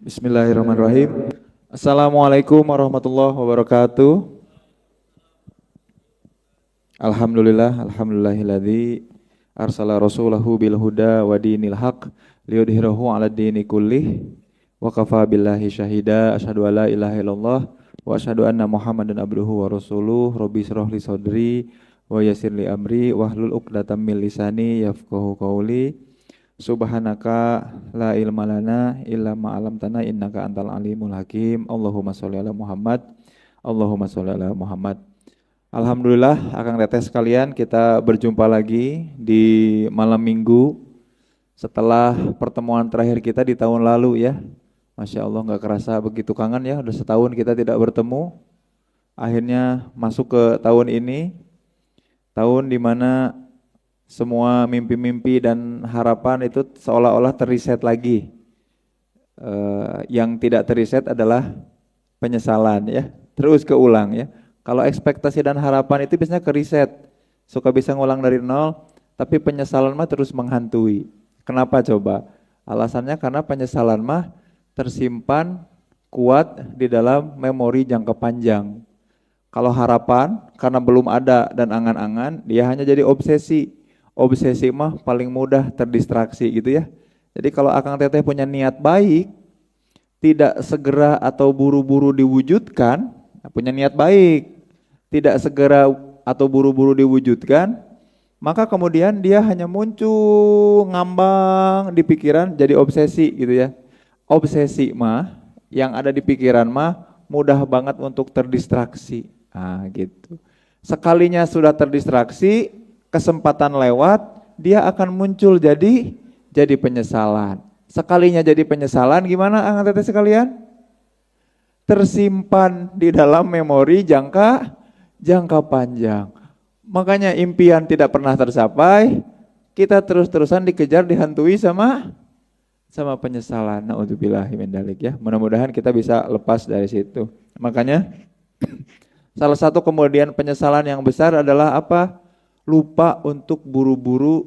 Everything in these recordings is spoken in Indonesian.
Bismillahirrahmanirrahim. Assalamualaikum warahmatullahi wabarakatuh. Alhamdulillahilladzi arsala rasulahu bil huda wa dinil haq liyudhhirahu 'ala dini kullih wa kafa billahi syahida asyhadu alla ilaha illallah wa asyhadu anna muhammadan abduhu wa rasuluh. Rabbi shrah li sadri wa yassir li amri wahlul 'uqdatam min lisani yafqahu qawli. Subhanaka la ilma lana illa ma 'allamtana innaka antal alimul hakim. Allahumma sholli ala Muhammad. Allahumma sholli ala Muhammad. Alhamdulillah, akang teteh sekalian, kita berjumpa lagi di malam Minggu setelah pertemuan terakhir kita di tahun lalu ya. Masya Allah, nggak kerasa begitu kangen ya. Udah setahun kita tidak bertemu. Akhirnya masuk ke tahun ini, tahun dimana semua mimpi-mimpi dan harapan itu seolah-olah terreset lagi. Yang tidak terreset adalah penyesalan ya. Terus keulang ya. Kalau ekspektasi dan harapan itu biasanya kereset. Suka bisa ngulang dari nol, tapi penyesalan mah terus menghantui. Kenapa coba? Alasannya karena penyesalan mah tersimpan kuat di dalam memori jangka panjang. Kalau harapan karena belum ada dan angan-angan, dia hanya jadi obsesi. Obsesi mah paling mudah terdistraksi gitu ya. Jadi kalau akang teteh punya niat baik, tidak segera atau buru-buru diwujudkan, punya niat baik, tidak segera atau buru-buru diwujudkan, maka kemudian dia hanya muncul ngambang di pikiran jadi obsesi gitu ya. Obsesi mah yang ada di pikiran mah mudah banget untuk terdistraksi. Gitu. Sekalinya sudah terdistraksi, kesempatan lewat, dia akan muncul jadi penyesalan. Sekalinya jadi penyesalan, gimana akang teteh sekalian? Tersimpan di dalam memori jangka panjang. Makanya impian tidak pernah tercapai, kita terus-terusan dikejar, dihantui sama penyesalan. Na'udzubillahi min dzalik ya. Mudah-mudahan kita bisa lepas dari situ. Makanya salah satu kemudian penyesalan yang besar adalah apa? Lupa untuk buru-buru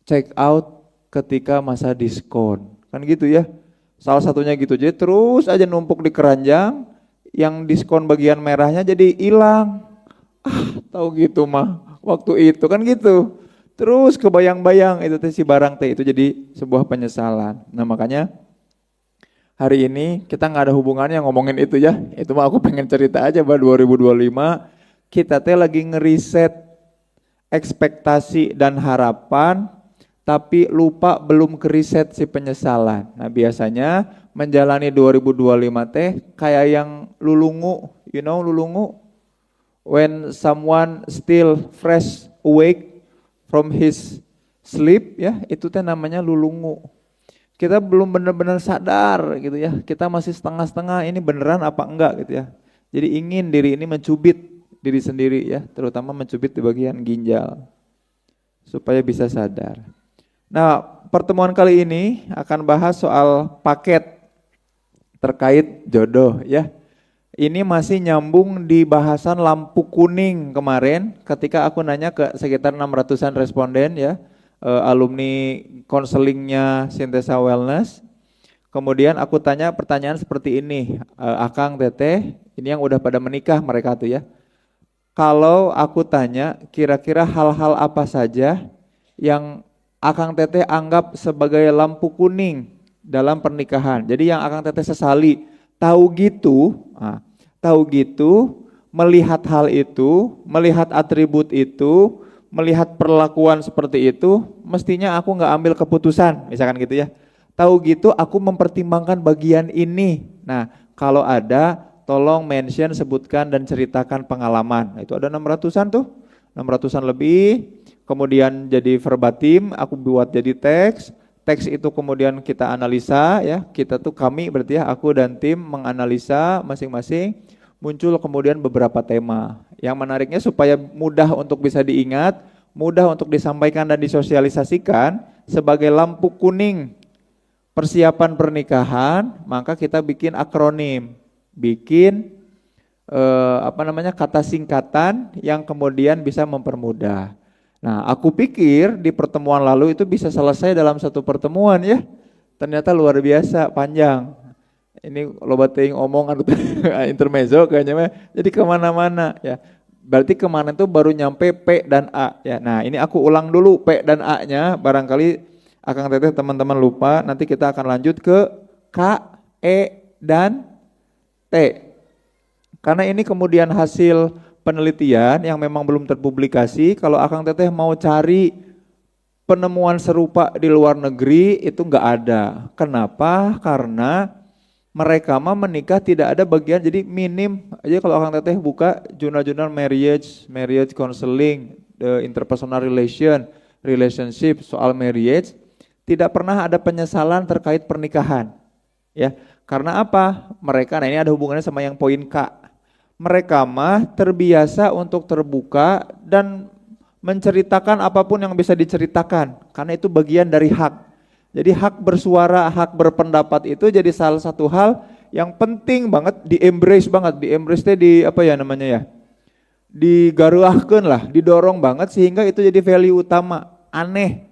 check out ketika masa diskon. Kan gitu ya. Salah satunya gitu. Jadi terus aja numpuk di keranjang, yang diskon bagian merahnya jadi hilang. Tahu gitu mah. Waktu itu kan gitu. Terus kebayang-bayang itu teh si barang teh itu jadi sebuah penyesalan. Nah, makanya hari ini kita nggak ada hubungannya ngomongin itu ya. Itu mah aku pengen cerita aja bahwa 2025 kita teh lagi ngeriset ekspektasi dan harapan, tapi lupa belum keriset si penyesalan. Nah, biasanya menjalani 2025 teh kayak yang lulungu, you know lulungu? When someone still fresh awake from his sleep ya, itu teh namanya lulungu. Kita belum benar-benar sadar gitu ya. Kita masih setengah-setengah, ini beneran apa enggak gitu ya. Jadi ingin diri ini mencubit diri sendiri ya, terutama mencubit di bagian ginjal supaya bisa sadar. Nah, pertemuan kali ini akan bahas soal paket terkait jodoh ya. Ini masih nyambung di bahasan lampu kuning kemarin ketika aku nanya ke sekitar 600-an responden ya, alumni konselingnya Sintesa Wellness. Kemudian aku tanya pertanyaan seperti ini, Akang, Teteh, ini yang udah pada menikah mereka tuh ya. Kalau aku tanya kira-kira hal-hal apa saja yang Akang Teteh anggap sebagai lampu kuning dalam pernikahan. Jadi yang Akang Teteh sesali, tahu gitu, melihat hal itu, melihat atribut itu, melihat perlakuan seperti itu, mestinya aku nggak ambil keputusan, misalkan gitu ya. Tahu gitu, aku mempertimbangkan bagian ini. Nah, kalau ada, tolong mention, sebutkan dan ceritakan pengalaman. Itu ada 600-an tuh, 600-an lebih. Kemudian jadi verbatim, aku buat jadi teks. Teks itu kemudian kita analisa ya. Kita tuh kami berarti ya, aku dan tim menganalisa masing-masing. Muncul kemudian beberapa tema. Yang menariknya supaya mudah untuk bisa diingat, mudah untuk disampaikan dan disosialisasikan sebagai lampu kuning persiapan pernikahan, maka kita bikin akronim. Bikin kata singkatan yang kemudian bisa mempermudah. Nah, aku pikir di pertemuan lalu itu bisa selesai dalam satu pertemuan ya. Ternyata luar biasa panjang. Ini loba teuing omongan intermezzo kayaknya mah. Jadi kemana-mana ya. Berarti kemana itu baru nyampe P dan A ya. Nah ini aku ulang dulu P dan A-nya. Barangkali Akang Teteh teman-teman lupa. Nanti kita akan lanjut ke K, E, dan T. Karena ini kemudian hasil penelitian yang memang belum terpublikasi. Kalau Akang Teteh mau cari penemuan serupa di luar negeri itu nggak ada. Kenapa? Karena mereka mah menikah tidak ada bagian, jadi minim aja kalau Akang Teteh buka jurnal-jurnal marriage counseling, the interpersonal relationship soal marriage, tidak pernah ada penyesalan terkait pernikahan. Ya, karena apa? Mereka, nah ini ada hubungannya sama yang poin K. Mereka mah terbiasa untuk terbuka dan menceritakan apapun yang bisa diceritakan, karena itu bagian dari hak. Jadi hak bersuara, hak berpendapat itu jadi salah satu hal yang penting banget, di-embrace banget, di-embrace di apa ya namanya ya, digaruahkeun lah, didorong banget sehingga itu jadi value utama. Aneh,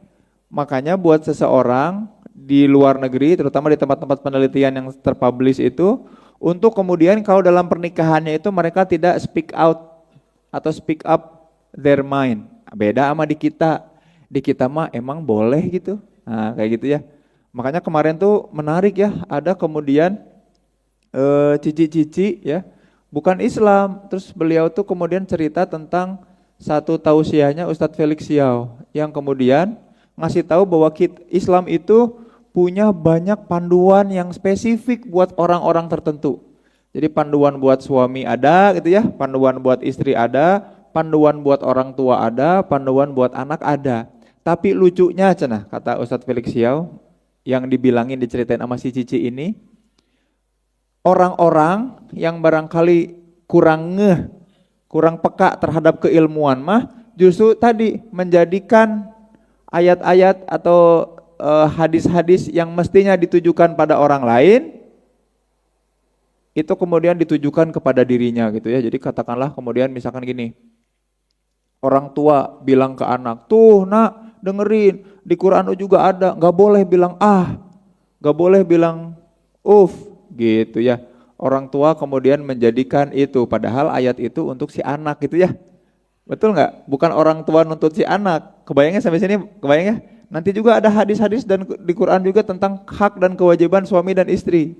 makanya buat seseorang di luar negeri, terutama di tempat-tempat penelitian yang terpublish itu, untuk kemudian kalau dalam pernikahannya itu mereka tidak speak out atau speak up their mind. Beda sama di kita mah emang boleh gitu. Nah kayak gitu ya. Makanya kemarin tuh menarik ya, ada kemudian cici-cici ya, bukan Islam. Terus beliau tuh kemudian cerita tentang satu tausiahnya Ustadz Felix Siau, yang kemudian ngasih tahu bahwa Islam itu punya banyak panduan yang spesifik buat orang-orang tertentu. Jadi panduan buat suami ada gitu ya, panduan buat istri ada, panduan buat orang tua ada, panduan buat anak ada. Tapi lucunya cenah kata Ustadz Felix Siau yang dibilangin diceritain sama si Cici ini, orang-orang yang barangkali kurang peka terhadap keilmuan mah justru tadi menjadikan ayat-ayat atau hadis-hadis yang mestinya ditujukan pada orang lain itu kemudian ditujukan kepada dirinya gitu ya. Jadi katakanlah kemudian misalkan gini, orang tua bilang ke anak, tuh nak dengerin, di Quran juga ada, gak boleh bilang gak boleh bilang gitu ya. Orang tua kemudian menjadikan itu, padahal ayat itu untuk si anak gitu ya. Betul gak? Bukan orang tua nuntut si anak. Kebayangnya sampai sini, kebayangnya? Nanti juga ada hadis-hadis dan di Quran juga tentang hak dan kewajiban suami dan istri.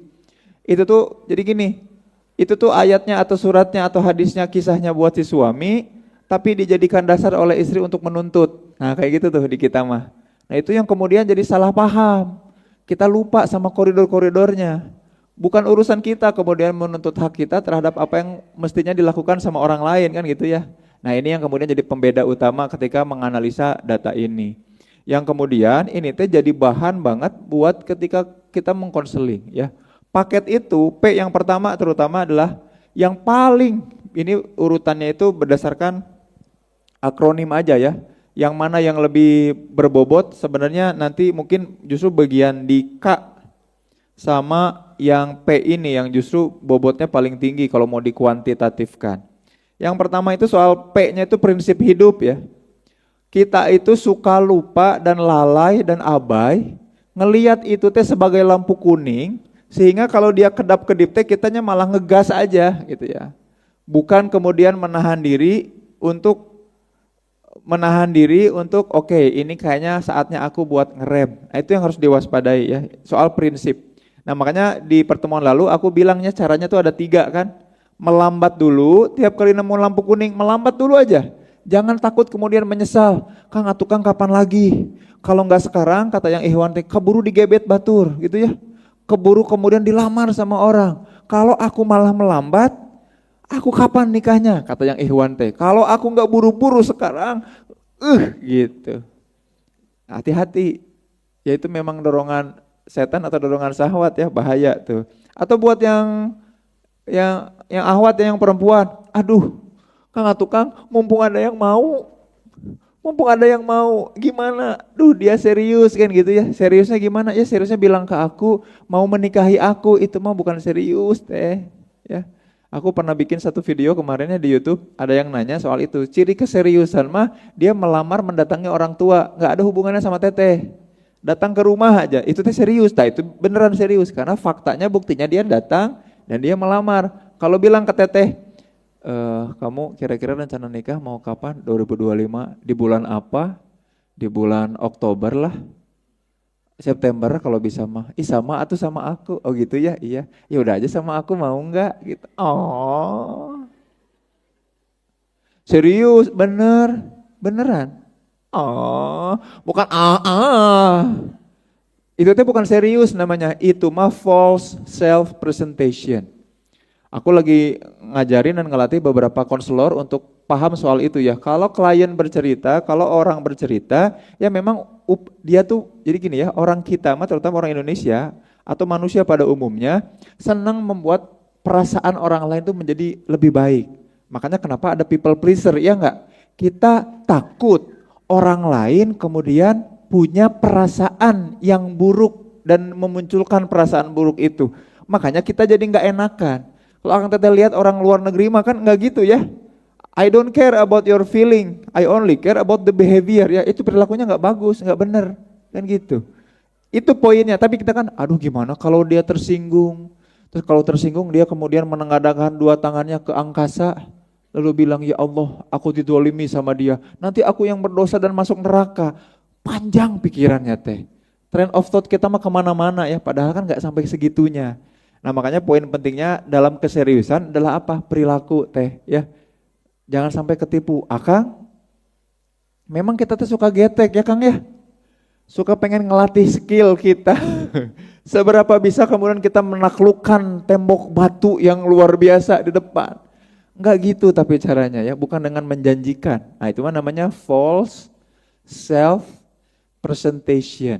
Itu tuh, jadi gini, itu tuh ayatnya atau suratnya atau hadisnya, kisahnya buat si suami, tapi dijadikan dasar oleh istri untuk menuntut. Nah kayak gitu tuh di kita mah. Nah itu yang kemudian jadi salah paham. Kita lupa sama koridor-koridornya. Bukan urusan kita kemudian menuntut hak kita terhadap apa yang mestinya dilakukan sama orang lain kan gitu ya. Nah ini yang kemudian jadi pembeda utama ketika menganalisa data ini. Yang kemudian ini teh jadi bahan banget buat ketika kita mengkonseling ya. Paket itu P yang pertama terutama adalah yang paling, ini urutannya itu berdasarkan akronim aja ya. Yang mana yang lebih berbobot sebenarnya nanti mungkin justru bagian di K sama yang P ini yang justru bobotnya paling tinggi kalau mau dikuantitatifkan. Yang pertama itu soal P-nya itu prinsip hidup ya. Kita itu suka lupa dan lalai dan abai, ngelihat itu teh sebagai lampu kuning, sehingga kalau dia kedap-kedip teh kitanya malah ngegas aja gitu ya. Bukan kemudian menahan diri untuk oke, ini kayaknya saatnya aku buat ngerem. Nah, itu yang harus diwaspadai ya, soal prinsip. Nah makanya di pertemuan lalu aku bilangnya caranya tuh ada 3 kan. Melambat dulu, tiap kali nemu lampu kuning melambat dulu aja. Jangan takut kemudian menyesal, Kang atukang kapan lagi? Kalau enggak sekarang kata yang Ikhwan teh keburu digebet batur gitu ya. Keburu kemudian dilamar sama orang. Kalau aku malah melambat, aku kapan nikahnya? Kata yang Ikhwan teh. Kalau aku enggak buru-buru sekarang, gitu. Hati-hati. Ya itu memang dorongan setan atau dorongan syahwat ya, bahaya tuh. Atau buat yang ahwat yang perempuan, aduh Kang atukang mumpung ada yang mau, gimana? Duh dia serius kan gitu ya, seriusnya gimana? Ya seriusnya bilang ke aku mau menikahi aku, itu mah bukan serius teh ya. Aku pernah bikin satu video kemarinnya di YouTube, ada yang nanya soal itu, ciri keseriusan mah dia melamar mendatangi orang tua, gak ada hubungannya sama teteh. Datang ke rumah aja, itu teh serius. Nah itu beneran serius, karena faktanya buktinya dia datang dan dia melamar. Kalau bilang ke teteh, kamu kira-kira rencana nikah mau kapan? 2025, di bulan apa? Di bulan Oktober lah, September kalau bisa mah. Ih sama atuh sama aku. Oh gitu ya, iya. Ya udah aja sama aku mau nggak? Gitu. Oh, serius, bener, beneran. Oh, bukan Itu teh bukan serius namanya, itu mah false self presentation. Aku lagi ngajarin dan ngelatih beberapa konselor untuk paham soal itu ya. Kalau klien bercerita, kalau orang bercerita, ya memang dia tuh jadi gini ya, orang kita mah terutama orang Indonesia atau manusia pada umumnya senang membuat perasaan orang lain tuh menjadi lebih baik. Makanya kenapa ada people pleaser, ya enggak? Kita takut orang lain kemudian punya perasaan yang buruk dan memunculkan perasaan buruk itu. Makanya kita jadi nggak enakan. Kalau akan teteh lihat orang luar negeri mah kan nggak gitu ya. I don't care about your feeling, I only care about the behavior. Ya itu perilakunya nggak bagus, nggak bener, kan gitu. Itu poinnya. Tapi kita kan, aduh gimana kalau dia tersinggung. Terus kalau tersinggung dia kemudian menengadahkan dua tangannya ke angkasa. Lalu bilang, ya Allah aku didolimi sama dia. Nanti aku yang berdosa dan masuk neraka. Panjang pikirannya teh. Train of thought kita mah kemana-mana ya. Padahal kan gak sampai segitunya. Nah makanya poin pentingnya dalam keseriusan adalah apa? Perilaku teh ya. Jangan sampai ketipu. Akang, memang kita tuh suka getek ya Kang ya. Suka pengen ngelatih skill kita. Seberapa bisa kemudian kita menaklukkan tembok batu yang luar biasa di depan. Enggak gitu tapi caranya ya, bukan dengan menjanjikan. Nah itu mah namanya false self presentation.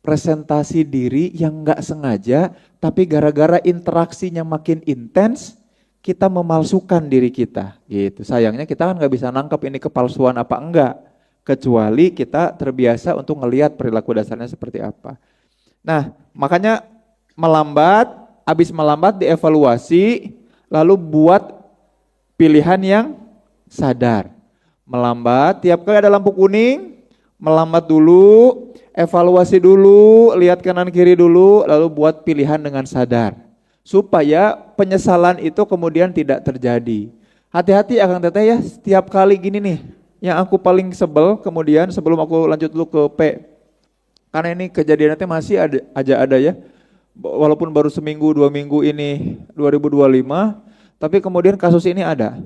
Presentasi diri yang enggak sengaja, tapi gara-gara interaksinya makin intens, kita memalsukan diri kita. Gitu. Sayangnya kita kan enggak bisa nangkep ini kepalsuan apa enggak, kecuali kita terbiasa untuk ngelihat perilaku dasarnya seperti apa. Nah makanya melambat, habis melambat dievaluasi, lalu buat pilihan yang sadar. Melambat, tiap kali ada lampu kuning, melambat dulu, evaluasi dulu, lihat kanan kiri dulu, lalu buat pilihan dengan sadar. Supaya penyesalan itu kemudian tidak terjadi. Hati-hati Akang Teteh ya, setiap kali gini nih, yang aku paling sebel kemudian sebelum aku lanjut dulu ke P. Karena ini kejadiannya masih ada ya, walaupun baru seminggu 2 minggu ini 2025, tapi kemudian kasus ini ada.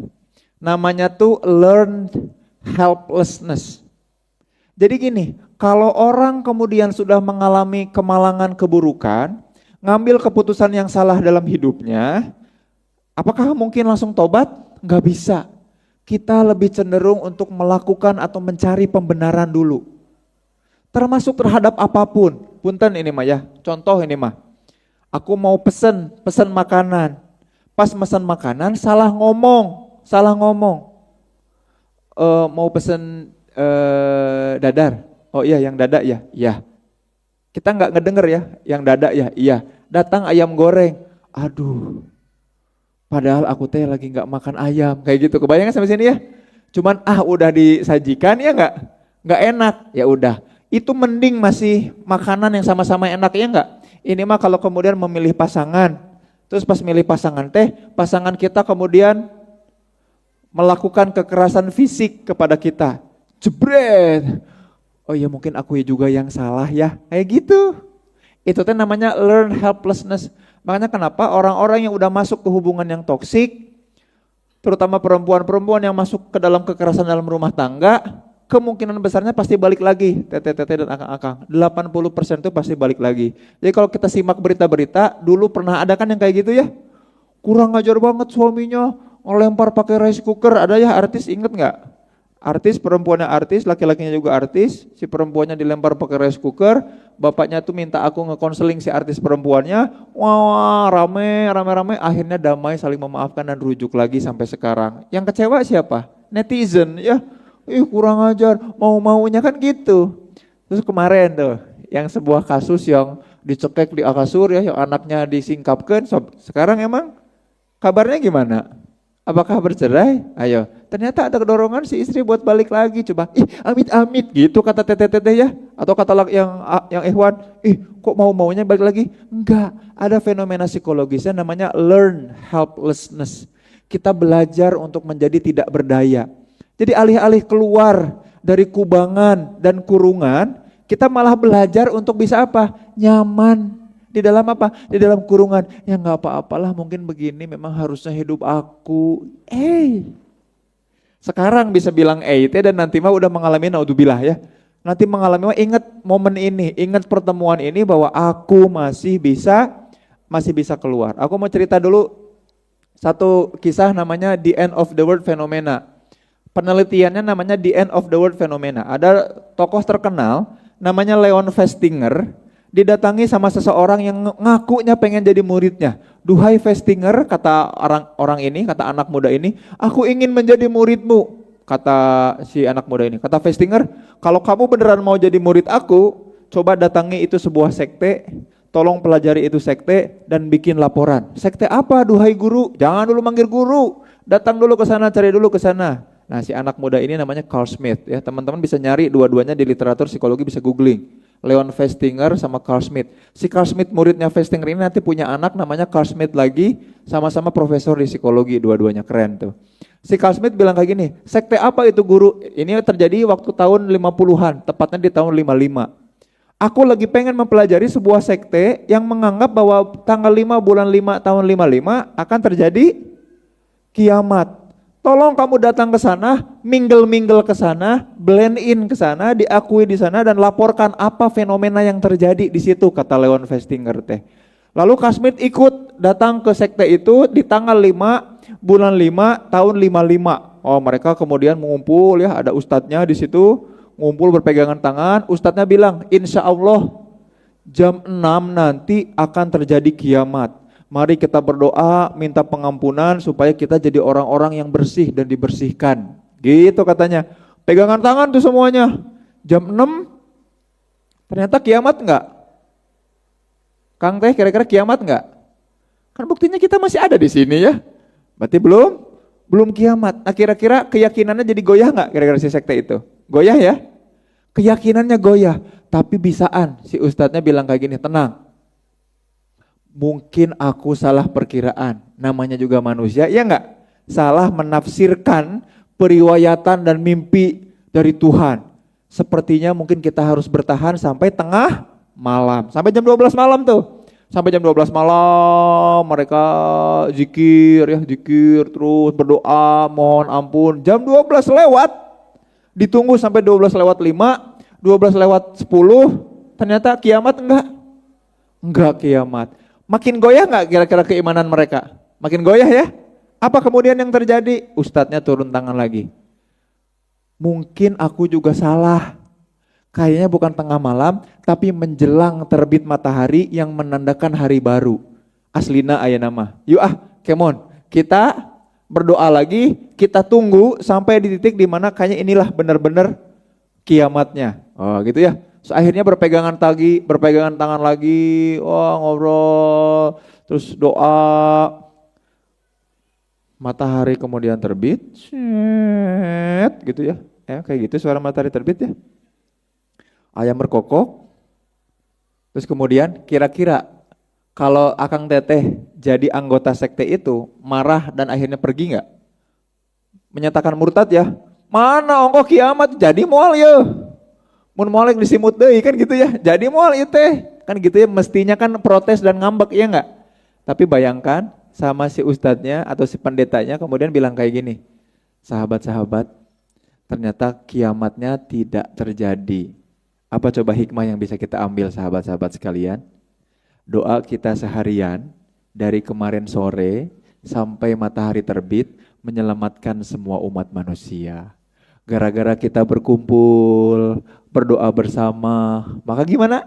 Namanya tuh learned helplessness. Jadi gini, kalau orang kemudian sudah mengalami kemalangan keburukan, ngambil keputusan yang salah dalam hidupnya, apakah mungkin langsung tobat? Nggak bisa. Kita lebih cenderung untuk melakukan atau mencari pembenaran dulu. Termasuk terhadap apapun. Punten ini mah ya, contoh ini mah. Aku mau pesen makanan. Pas pesan makanan salah ngomong. Mau pesen dadar. Oh iya yang dada ya, iya. Kita nggak ngedenger ya, yang dada ya, iya. Datang ayam goreng, aduh. Padahal aku teh lagi nggak makan ayam, kayak gitu. Kebayang sampai sini ya? Cuman udah disajikan ya nggak enak, ya udah. Itu mending masih makanan yang sama-sama enak ya nggak? Ini mah kalau kemudian memilih pasangan. Terus pas milih pasangan pasangan kita kemudian melakukan kekerasan fisik kepada kita. Jebret. Oh iya mungkin aku juga yang salah ya. Kayak gitu. Itu namanya learn helplessness. Makanya kenapa orang-orang yang udah masuk ke hubungan yang toksik, terutama perempuan-perempuan yang masuk ke dalam kekerasan dalam rumah tangga, kemungkinan besarnya pasti balik lagi, teteh-teteh dan akang-akang. 80% itu pasti balik lagi. Jadi kalau kita simak berita-berita, dulu pernah ada kan yang kayak gitu ya. Kurang ajar banget suaminya, ngelempar pakai rice cooker. Ada ya artis, inget gak? Artis, perempuannya artis, laki-lakinya juga artis. Si perempuannya dilempar pakai rice cooker, bapaknya tuh minta aku ngekonseling si artis perempuannya. Wah rame. Akhirnya damai, saling memaafkan dan rujuk lagi sampai sekarang. Yang kecewa siapa? Netizen ya. Kurang ajar, mau-maunya kan gitu. Terus kemarin tuh, yang sebuah kasus yang dicekek di Akasur ya, yang anaknya disingkapkan. Sekarang emang kabarnya gimana? Apakah bercerai? Ayo, Ternyata ada dorongan si istri buat balik lagi. Coba, amit-amit gitu kata teteh-teteh ya. Atau kata yang Ikhwan, kok mau-maunya balik lagi? Enggak, ada fenomena psikologisnya namanya learn helplessness. Kita belajar untuk menjadi tidak berdaya. Jadi alih-alih keluar dari kubangan dan kurungan, kita malah belajar untuk bisa apa? Nyaman. Di dalam apa? Di dalam kurungan. Ya gak apa-apalah, mungkin begini memang harusnya hidup aku. Sekarang bisa bilang dan nanti mah udah mengalami naudzubillah ya. Nanti mengalami ingat momen ini, ingat pertemuan ini bahwa aku masih bisa keluar. Aku mau cerita dulu satu kisah namanya The End of the World Phenomena. Penelitiannya namanya The End of the World Phenomena. Ada tokoh terkenal namanya Leon Festinger, didatangi sama seseorang yang ngakunya pengen jadi muridnya. Duhai Festinger, kata orang ini, kata anak muda ini, aku ingin menjadi muridmu. Kata si anak muda ini, kata Festinger, kalau kamu beneran mau jadi murid aku, coba datangi itu sebuah sekte, tolong pelajari itu sekte dan bikin laporan. Sekte apa duhai guru? Jangan dulu manggil guru, datang dulu ke sana, cari dulu ke sana. Nah, si anak muda ini namanya Carl Smith ya. Teman-teman bisa nyari dua-duanya di literatur psikologi, bisa googling. Leon Festinger sama Carl Smith. Si Carl Smith muridnya Festinger ini nanti punya anak namanya Carl Smith lagi, sama-sama profesor di psikologi, dua-duanya keren tuh. Si Carl Smith bilang kayak gini, sekte apa itu guru? Ini terjadi waktu tahun 50-an, tepatnya di tahun 55. Aku lagi pengen mempelajari sebuah sekte yang menganggap bahwa tanggal 5 bulan 5 tahun 55 akan terjadi kiamat. Tolong kamu datang ke sana, mingle ke sana, blend in ke sana, diakui di sana dan laporkan apa fenomena yang terjadi di situ, kata Leon Festinger teh. Lalu Carl Smith ikut datang ke sekte itu di tanggal 5 bulan 5 tahun 55. Oh, mereka kemudian mengumpul ya, ada ustadznya di situ, ngumpul berpegangan tangan, ustadznya bilang, insya Allah jam 6 nanti akan terjadi kiamat. Mari kita berdoa, minta pengampunan supaya kita jadi orang-orang yang bersih dan dibersihkan. Gitu katanya. Pegangan tangan tuh semuanya. Jam 6, ternyata kiamat enggak? Kang teh kira-kira kiamat enggak? Kan buktinya kita masih ada di sini ya. Berarti belum kiamat. Nah, kira-kira keyakinannya jadi goyah enggak kira-kira si sekte itu? Goyah ya? Keyakinannya goyah. Tapi bisaan, si ustadznya bilang kayak gini, tenang. Mungkin aku salah perkiraan, namanya juga manusia, ya enggak? Salah menafsirkan periwayatan dan mimpi dari Tuhan. Sepertinya mungkin kita harus bertahan sampai tengah malam, sampai jam 12 malam tuh. Sampai jam 12 malam mereka zikir terus berdoa, mohon ampun. Jam 12 lewat, ditunggu sampai 12 lewat 5, 12 lewat 10, ternyata kiamat enggak? Enggak kiamat. Makin goyah nggak kira-kira keimanan mereka? Makin goyah ya? Apa kemudian yang terjadi? Ustadznya turun tangan lagi. Mungkin aku juga salah. Kayaknya bukan tengah malam, tapi menjelang terbit matahari yang menandakan hari baru. Aslina aya nama. Yuk kemon. Kita berdoa lagi, kita tunggu sampai di titik di mana kayaknya inilah benar-benar kiamatnya. Oh gitu ya. So, akhirnya berpegangan tangan lagi, ngobrol, terus doa. Matahari kemudian terbit, gitu ya. Kayak gitu suara matahari terbit ya. Ayam berkokok. Terus kemudian kira-kira kalau Akang Teteh jadi anggota sekte itu, marah dan akhirnya pergi enggak? Menyatakan murtad ya. Mana ongkoh kiamat jadi moal ya. Mun molek disimut deui kan gitu ya. Jadi moal ieu teh. Kan gitu ya, mestinya kan protes dan ngambek ya enggak? Tapi bayangkan sama si ustadznya atau si pendetanya kemudian bilang kayak gini. Sahabat-sahabat, ternyata kiamatnya tidak terjadi. Apa coba hikmah yang bisa kita ambil sahabat-sahabat sekalian? Doa kita seharian dari kemarin sore sampai matahari terbit menyelamatkan semua umat manusia. Gara-gara kita berkumpul, berdoa bersama, maka gimana?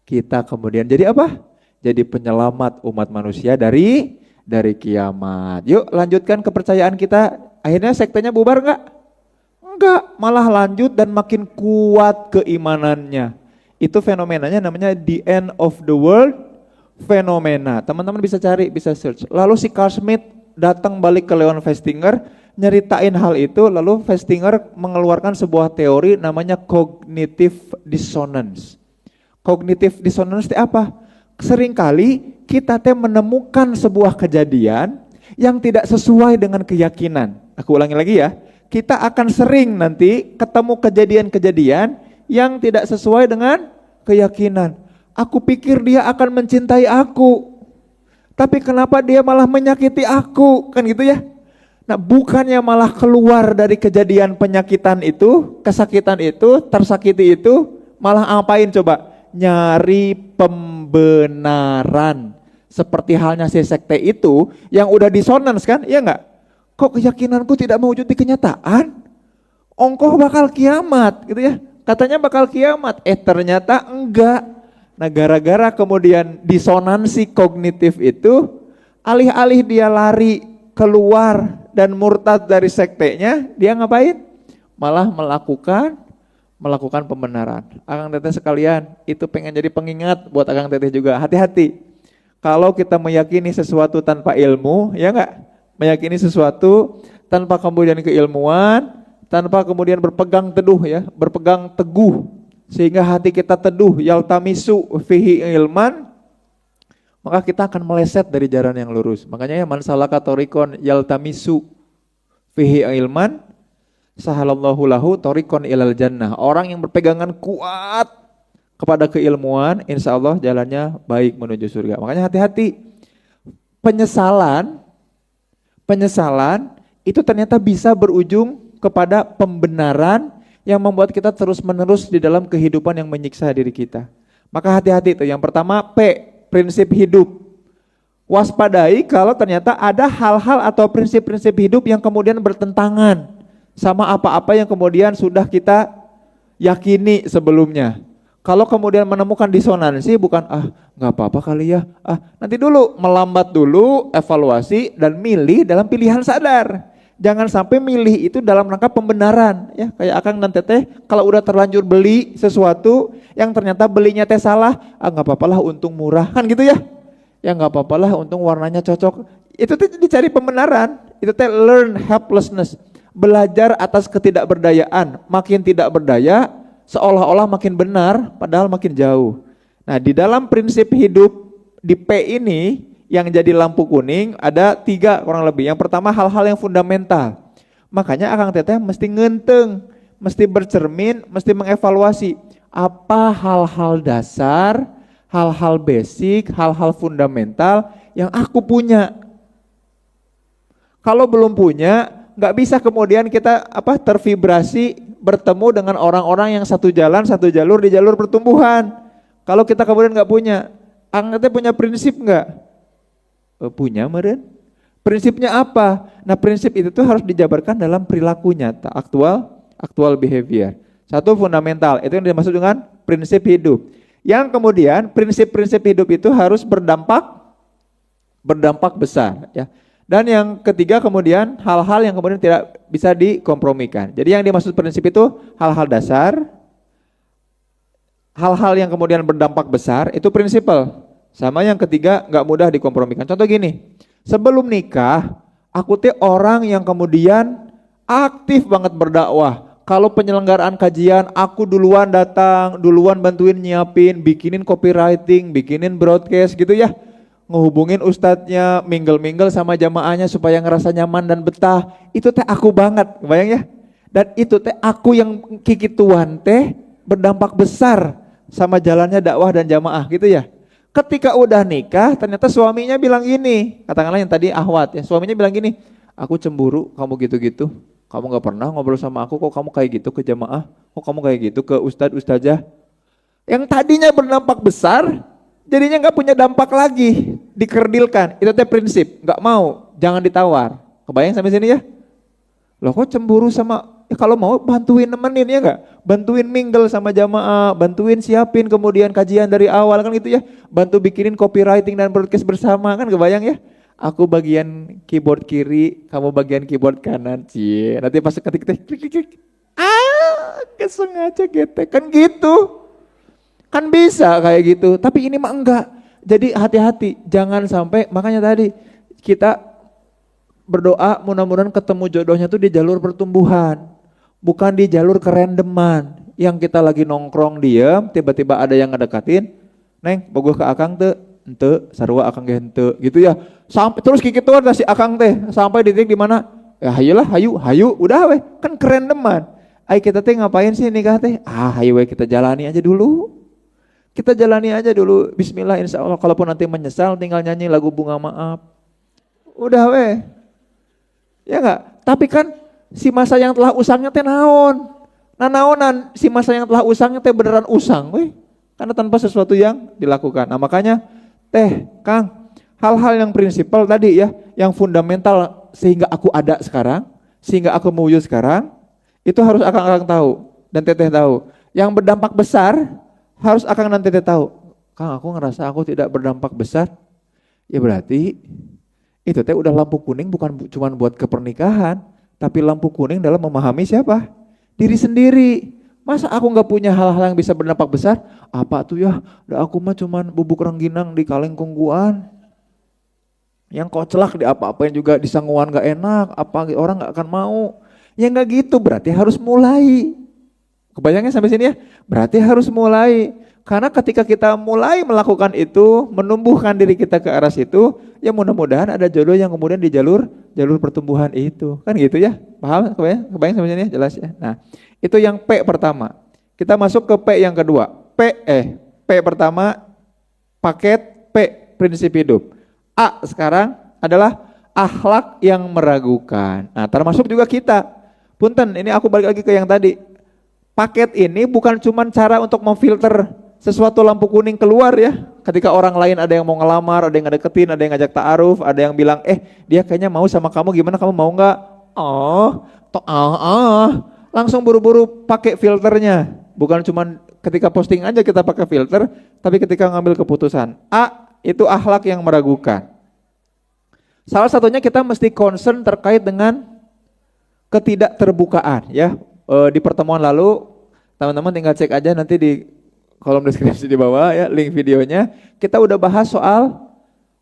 Kita kemudian jadi apa? Jadi penyelamat umat manusia dari kiamat. Yuk lanjutkan kepercayaan kita. Akhirnya sektenya bubar enggak? Enggak, malah lanjut dan makin kuat keimanannya. Itu fenomenanya namanya the end of the world fenomena. Teman-teman bisa cari, bisa search. Lalu si Carl Smith datang balik ke Leon Festinger, nyeritain hal itu, lalu Festinger mengeluarkan sebuah teori namanya cognitive dissonance. Cognitive dissonance itu apa? Seringkali kita menemukan sebuah kejadian yang tidak sesuai dengan keyakinan. Aku ulangi lagi ya. Kita akan sering nanti ketemu kejadian-kejadian yang tidak sesuai dengan keyakinan. Aku pikir dia akan mencintai aku, tapi kenapa dia malah menyakiti aku? Kan gitu ya. Nah, bukannya malah keluar dari kejadian penyakitan itu, kesakitan itu, tersakiti itu, malah ngapain coba? Nyari pembenaran. Seperti halnya si sekte itu yang udah disonans kan, iya enggak? Kok keyakinanku tidak mewujud di kenyataan? Ongkoh bakal kiamat gitu ya. Katanya bakal kiamat, ternyata enggak. Nah, gara-gara kemudian disonansi kognitif itu, alih-alih dia lari keluar dan murtad dari sektenya, dia ngapain? Malah melakukan pembenaran. Akang teteh sekalian, itu pengen jadi pengingat buat akang teteh juga. Hati-hati. Kalau kita meyakini sesuatu tanpa ilmu, ya enggak? Meyakini sesuatu tanpa kemudian keilmuan, tanpa kemudian berpegang teduh ya, berpegang teguh sehingga hati kita teduh, yaltamisu fihi ilman, maka kita akan meleset dari jalan yang lurus. Makanya ya man salaka thoriqon yaltamisu fihi ilman, sahalallahu lahu thoriqon ilal jannah. Orang yang berpegangan kuat kepada keilmuan, insya Allah jalannya baik menuju surga. Makanya hati-hati. Penyesalan itu ternyata bisa berujung kepada pembenaran yang membuat kita terus-menerus di dalam kehidupan yang menyiksa diri kita. Maka hati-hati itu. Yang pertama prinsip hidup. Waspadai kalau ternyata ada hal-hal atau prinsip-prinsip hidup yang kemudian bertentangan sama apa-apa yang kemudian sudah kita yakini sebelumnya. Kalau kemudian menemukan disonansi, bukan nggak apa-apa kali ya, nanti dulu, melambat dulu, evaluasi dan milih dalam pilihan sadar. Jangan sampai milih itu dalam rangka pembenaran, ya kayak akang dan teteh kalau udah terlanjur beli sesuatu yang ternyata belinya teh salah, nggak apa-apa lah untung murah kan gitu ya, nggak apa-apa lah untung warnanya cocok. Itu teh dicari pembenaran, itu teh learn helplessness, belajar atas ketidakberdayaan, makin tidak berdaya seolah-olah makin benar, padahal makin jauh. Nah, di dalam prinsip hidup di P ini yang jadi lampu kuning ada 3 kurang lebih. Yang pertama hal-hal yang fundamental. Makanya akang teteh mesti ngenteng, mesti bercermin, mesti mengevaluasi apa hal-hal dasar, hal-hal basic, hal-hal fundamental yang aku punya. Kalau belum punya, nggak bisa kemudian kita tervibrasi bertemu dengan orang-orang yang satu jalan, satu jalur di jalur pertumbuhan. Kalau kita kemudian nggak punya, anggapnya punya prinsip nggak? Punya meren. Prinsipnya apa? Nah prinsip itu tuh harus dijabarkan dalam perilaku nyata, aktual behavior. Satu fundamental, itu yang dimaksud dengan prinsip hidup. Yang kemudian prinsip-prinsip hidup itu harus berdampak besar, ya. Dan yang ketiga kemudian hal-hal yang kemudian tidak bisa dikompromikan. Jadi yang dimaksud prinsip itu hal-hal dasar, hal-hal yang kemudian berdampak besar itu prinsipal. Sama yang ketiga nggak mudah dikompromikan. Contoh gini, sebelum nikah aku orang yang kemudian aktif banget berdakwah. Kalau penyelenggaraan kajian aku duluan datang, duluan bantuin nyiapin, bikinin copywriting, bikinin broadcast gitu ya. Ngehubungin ustadznya, mingle-mingle sama jamaahnya supaya ngerasa nyaman dan betah. Itu teh aku banget, kebayang ya. Dan itu teh aku yang kikituan teh berdampak besar sama jalannya dakwah dan jamaah gitu ya. Ketika udah nikah, ternyata suaminya bilang gini, katakanlah yang tadi Ahwat ya, suaminya bilang gini, aku cemburu kamu gitu-gitu. Kamu gak pernah ngobrol sama aku, kok kamu kayak gitu ke jamaah, kok kamu kayak gitu ke ustadzah. Yang tadinya berdampak besar, jadinya nggak punya dampak lagi, dikerdilkan. Itu teh prinsip, nggak mau, jangan ditawar. Kebayang sampai sini ya? Loh kok cemburu sama? Kalau mau bantuin nemenin ya nggak? Bantuin mingle sama jamaah, bantuin siapin kemudian kajian dari awal kan gitu ya. Bantu bikinin copywriting dan broadcast bersama kan, kebayang ya? Aku bagian keyboard kiri, kamu bagian keyboard kanan, cie. Nanti pas ketik teh, klik. Kesengaja getek kan gitu. Kan bisa kayak gitu, tapi ini mah enggak. Jadi hati-hati, jangan sampai, makanya tadi kita berdoa mudah-mudahan ketemu jodohnya tuh di jalur pertumbuhan, bukan di jalur kerandoman. Yang kita lagi nongkrong diem, tiba-tiba ada yang ngedekatin, neng, bogoh ke akang teh, ente, sarua akang ge henteu, gitu ya. Sampai terus kikitu si akang teh, sampai di titik di mana, ya hayu lah, hayu, udah weh, kan kerandoman. Ay kita teh ngapain sih nikah teh? Hayu weh kita jalani aja dulu. Kita jalani aja dulu, bismillah insya Allah, kalaupun nanti menyesal tinggal nyanyi lagu bunga maaf. Udah weh. Ya enggak? Tapi kan si masa yang telah usangnya teh naon? Nah naonan si masa yang telah usangnya teh beneran usang weh. Karena tanpa sesuatu yang dilakukan. Nah makanya teh Kang, hal-hal yang prinsipal tadi ya, yang fundamental sehingga aku ada sekarang, sehingga aku mewujud sekarang, itu harus akang tahu dan teteh tahu. Yang berdampak besar harus akang dan teteh tahu. Kang, aku ngerasa aku tidak berdampak besar. Ya berarti itu teh udah lampu kuning bukan cuma buat kepernikahan, tapi lampu kuning dalam memahami siapa? Diri sendiri. Masa aku nggak punya hal-hal yang bisa berdampak besar? Apa tuh ya? Udah aku mah cuman bubuk rengginang di kaleng kongguan. Yang koclak di apa-apain juga di sanguan gak enak, apa orang gak akan mau. Ya nggak gitu, berarti harus mulai. Kebayangnya sampai sini ya? Berarti harus mulai. Karena ketika kita mulai melakukan itu, menumbuhkan diri kita ke arah situ, ya mudah-mudahan ada jodoh yang kemudian di jalur pertumbuhan itu. Kan gitu ya? Paham? Kebayang sampai sini ya? Jelas ya? Nah, itu yang P pertama. Kita masuk ke P yang kedua. P pertama paket, P prinsip hidup. A sekarang adalah akhlak yang meragukan. Nah, termasuk juga kita. Punten, ini aku balik lagi ke yang tadi. Paket ini bukan cuma cara untuk memfilter sesuatu lampu kuning keluar ya. Ketika orang lain ada yang mau ngelamar, ada yang ngedeketin, ada yang ngajak ta'aruf, ada yang bilang, dia kayaknya mau sama kamu, gimana kamu mau nggak? Langsung buru-buru pakai filternya. Bukan cuma ketika posting aja kita pakai filter, tapi ketika ngambil keputusan. A, itu akhlak yang meragukan. Salah satunya kita mesti concern terkait dengan ketidakterbukaan ya. Di pertemuan lalu teman-teman tinggal cek aja nanti di kolom deskripsi di bawah ya, link videonya. Kita udah bahas soal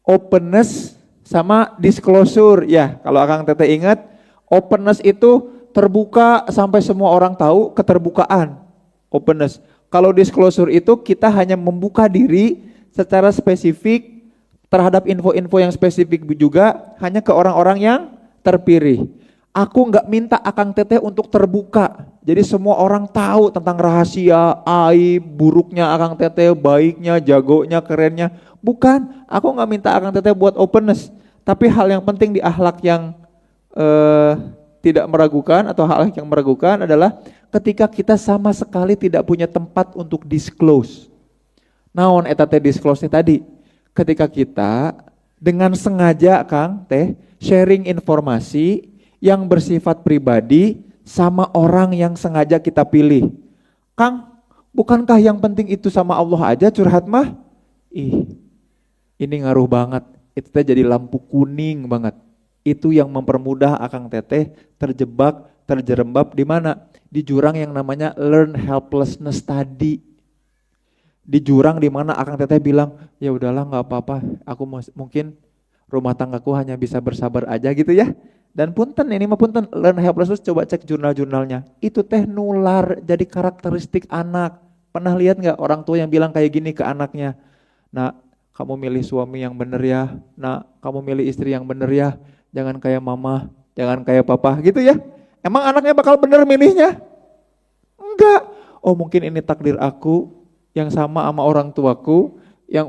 openness sama disclosure ya. Kalau Akang Teteh ingat, openness itu terbuka sampai semua orang tahu, keterbukaan. Openness. Kalau disclosure itu kita hanya membuka diri secara spesifik terhadap info-info yang spesifik juga hanya ke orang-orang yang terpilih. Aku nggak minta Akang Teteh untuk terbuka. Jadi semua orang tahu tentang rahasia, aib, buruknya Akang Teteh, baiknya, jagonya, kerennya. Bukan, aku nggak minta Akang Teteh buat openness. Tapi hal yang penting di akhlak yang tidak meragukan atau hal yang meragukan adalah ketika kita sama sekali tidak punya tempat untuk disclose. Naon eta teh disclose tadi? Ketika kita dengan sengaja Kang Teh sharing informasi yang bersifat pribadi sama orang yang sengaja kita pilih. Kang, bukankah yang penting itu sama Allah aja curhat mah? Ini ngaruh banget. Itu teh jadi lampu kuning banget. Itu yang mempermudah Akang Teteh terjebak, terjerembab di mana? Di jurang yang namanya learn helplessness tadi. Di jurang di mana Akang Teteh bilang, ya udahlah nggak apa-apa, aku mungkin rumah tanggaku hanya bisa bersabar aja gitu ya. Dan punten, ini mah punten, learn helplessness, coba cek jurnal-jurnalnya. Itu teh nular jadi karakteristik anak. Pernah lihat nggak orang tua yang bilang kayak gini ke anaknya? Nah, kamu milih suami yang bener ya. Nah, kamu milih istri yang bener ya. Jangan kayak mama, jangan kayak papa gitu ya. Emang anaknya bakal bener milihnya? Enggak. Oh mungkin ini takdir aku yang sama orang tuaku yang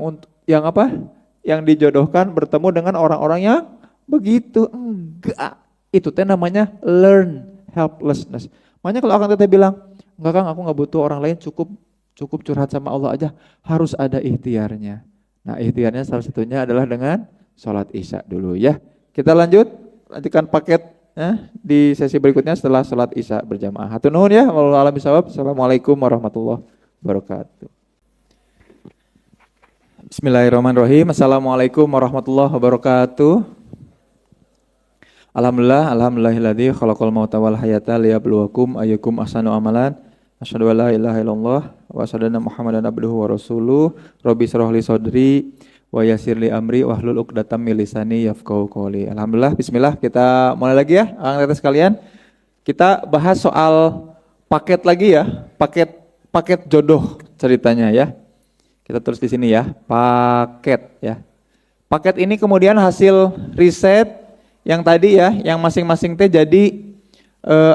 apa? Yang dijodohkan bertemu dengan orang-orang yang begitu. Enggak. Itu teh namanya learn helplessness. Makanya kalau Akang Teteh bilang, enggak Kang, aku enggak butuh orang lain, cukup curhat sama Allah aja. Harus ada ikhtiarnya. Nah, ikhtiarnya salah satunya adalah dengan sholat Isya dulu ya. Kita lanjutkan paket di sesi berikutnya setelah sholat Isya berjamaah. Hatur nuhun ya, wallahu a'lam bishawab. Assalamualaikum warahmatullahi wabarakatuh. Bismillahirrahmanirrahim. Assalamualaikum warahmatullahi wabarakatuh. Alhamdulillahilladzi khalaqal mauta wal hayata liyabluwakum ayyukum ahsanu amalan. Asyhadu an la ilaha illallah wa asyhadu anna Muhammadan abduhu wa rasuluh. Rabbi shrah li sadri wa yassir li amri wahlul 'uqdatam min lisani yafqahu qouli. Alhamdulillah, bismillah, kita mulai lagi ya, anak-anak sekalian. Kita bahas soal paket lagi ya, paket jodoh ceritanya ya. Kita tulis di sini ya, paket ya. Paket ini kemudian hasil riset yang tadi ya, yang masing-masing teh jadi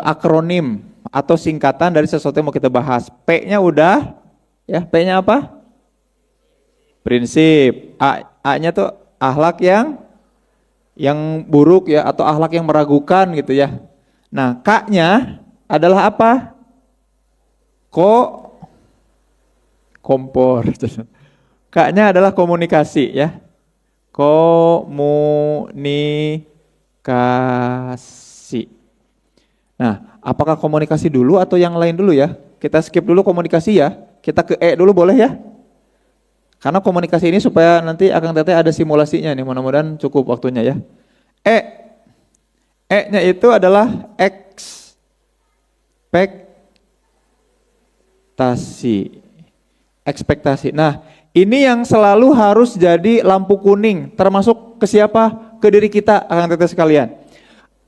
akronim atau singkatan dari sesuatu yang mau kita bahas. P-nya udah ya, P-nya apa? Prinsip. A-nya tuh akhlak yang buruk ya, atau akhlak yang meragukan gitu ya. Nah, K-nya adalah apa? Kompor. K-nya adalah komunikasi ya. Komunikasi. Nah, apakah komunikasi dulu atau yang lain dulu ya? Kita skip dulu komunikasi ya. Kita ke E dulu boleh ya? Karena komunikasi ini supaya nanti Akang Teteh ada simulasinya nih, mudah-mudahan cukup waktunya ya. E-nya itu adalah ekspektasi. Nah, ini yang selalu harus jadi lampu kuning, termasuk ke siapa? Ke diri kita, Akang Teteh sekalian.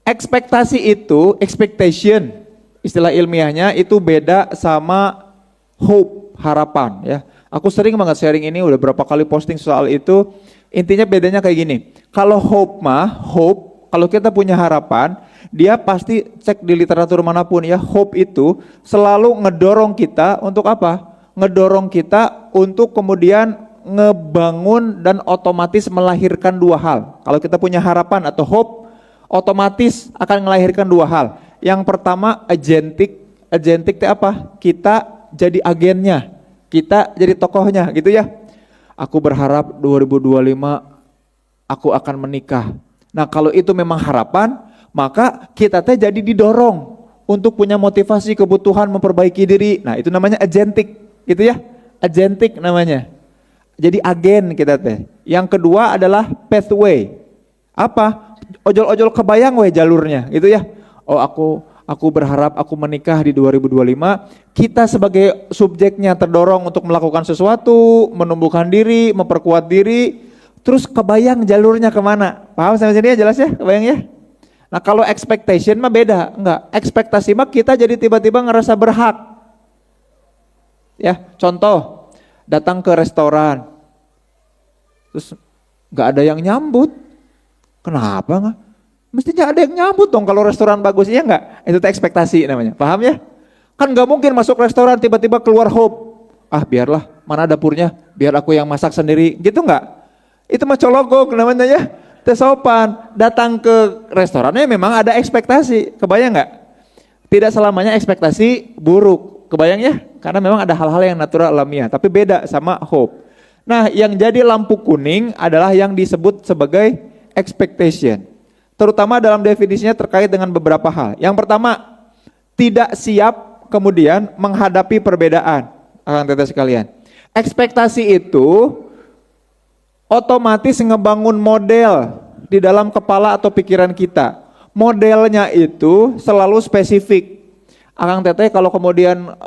Ekspektasi itu, expectation, istilah ilmiahnya itu beda sama hope, harapan ya. Aku sering banget sharing ini, udah berapa kali posting soal itu. Intinya bedanya kayak gini. Kalau hope, kalau kita punya harapan, dia pasti cek di literatur manapun ya, hope itu selalu ngedorong kita untuk apa? Ngedorong kita untuk kemudian ngebangun dan otomatis melahirkan dua hal. Kalau kita punya harapan atau hope, otomatis akan melahirkan dua hal. Yang pertama agentic itu apa? Kita jadi agennya. Kita jadi tokohnya gitu ya. Aku berharap 2025 aku akan menikah. Nah, kalau itu memang harapan, maka kita teh jadi didorong untuk punya motivasi, kebutuhan memperbaiki diri. Nah, itu namanya agentic gitu ya. Agentic namanya. Jadi agen kita teh. Yang kedua adalah pathway. Apa? Ojol-ojol kebayang we jalurnya gitu ya. Oh, aku berharap aku menikah di 2025. Kita sebagai subjeknya terdorong untuk melakukan sesuatu, menumbuhkan diri, memperkuat diri, terus kebayang jalurnya kemana. Paham sampai sini ya, jelas ya, kebayang ya. Nah, kalau expectation mah beda, enggak. Ekspektasi mah kita jadi tiba-tiba ngerasa berhak. Ya, contoh, datang ke restoran, terus enggak ada yang nyambut. Kenapa enggak? Mestinya ada yang nyambut dong kalau restoran bagus, iya enggak? Itu ekspektasi namanya, paham ya? Kan enggak mungkin masuk restoran tiba-tiba keluar hope. Ah, biarlah, mana dapurnya, biar aku yang masak sendiri, gitu enggak? Itu mah cologok namanya ya, teu sopan. Datang ke restorannya memang ada ekspektasi, kebayang enggak? Tidak selamanya ekspektasi buruk, kebayang ya? Karena memang ada hal-hal yang natural alamiah, tapi beda sama hope. Nah, yang jadi lampu kuning adalah yang disebut sebagai expectation. Terutama dalam definisinya terkait dengan beberapa hal. Yang pertama, tidak siap kemudian menghadapi perbedaan. Akang Teteh sekalian. Ekspektasi itu otomatis ngebangun model di dalam kepala atau pikiran kita. Modelnya itu selalu spesifik. Akang Teteh kalau kemudian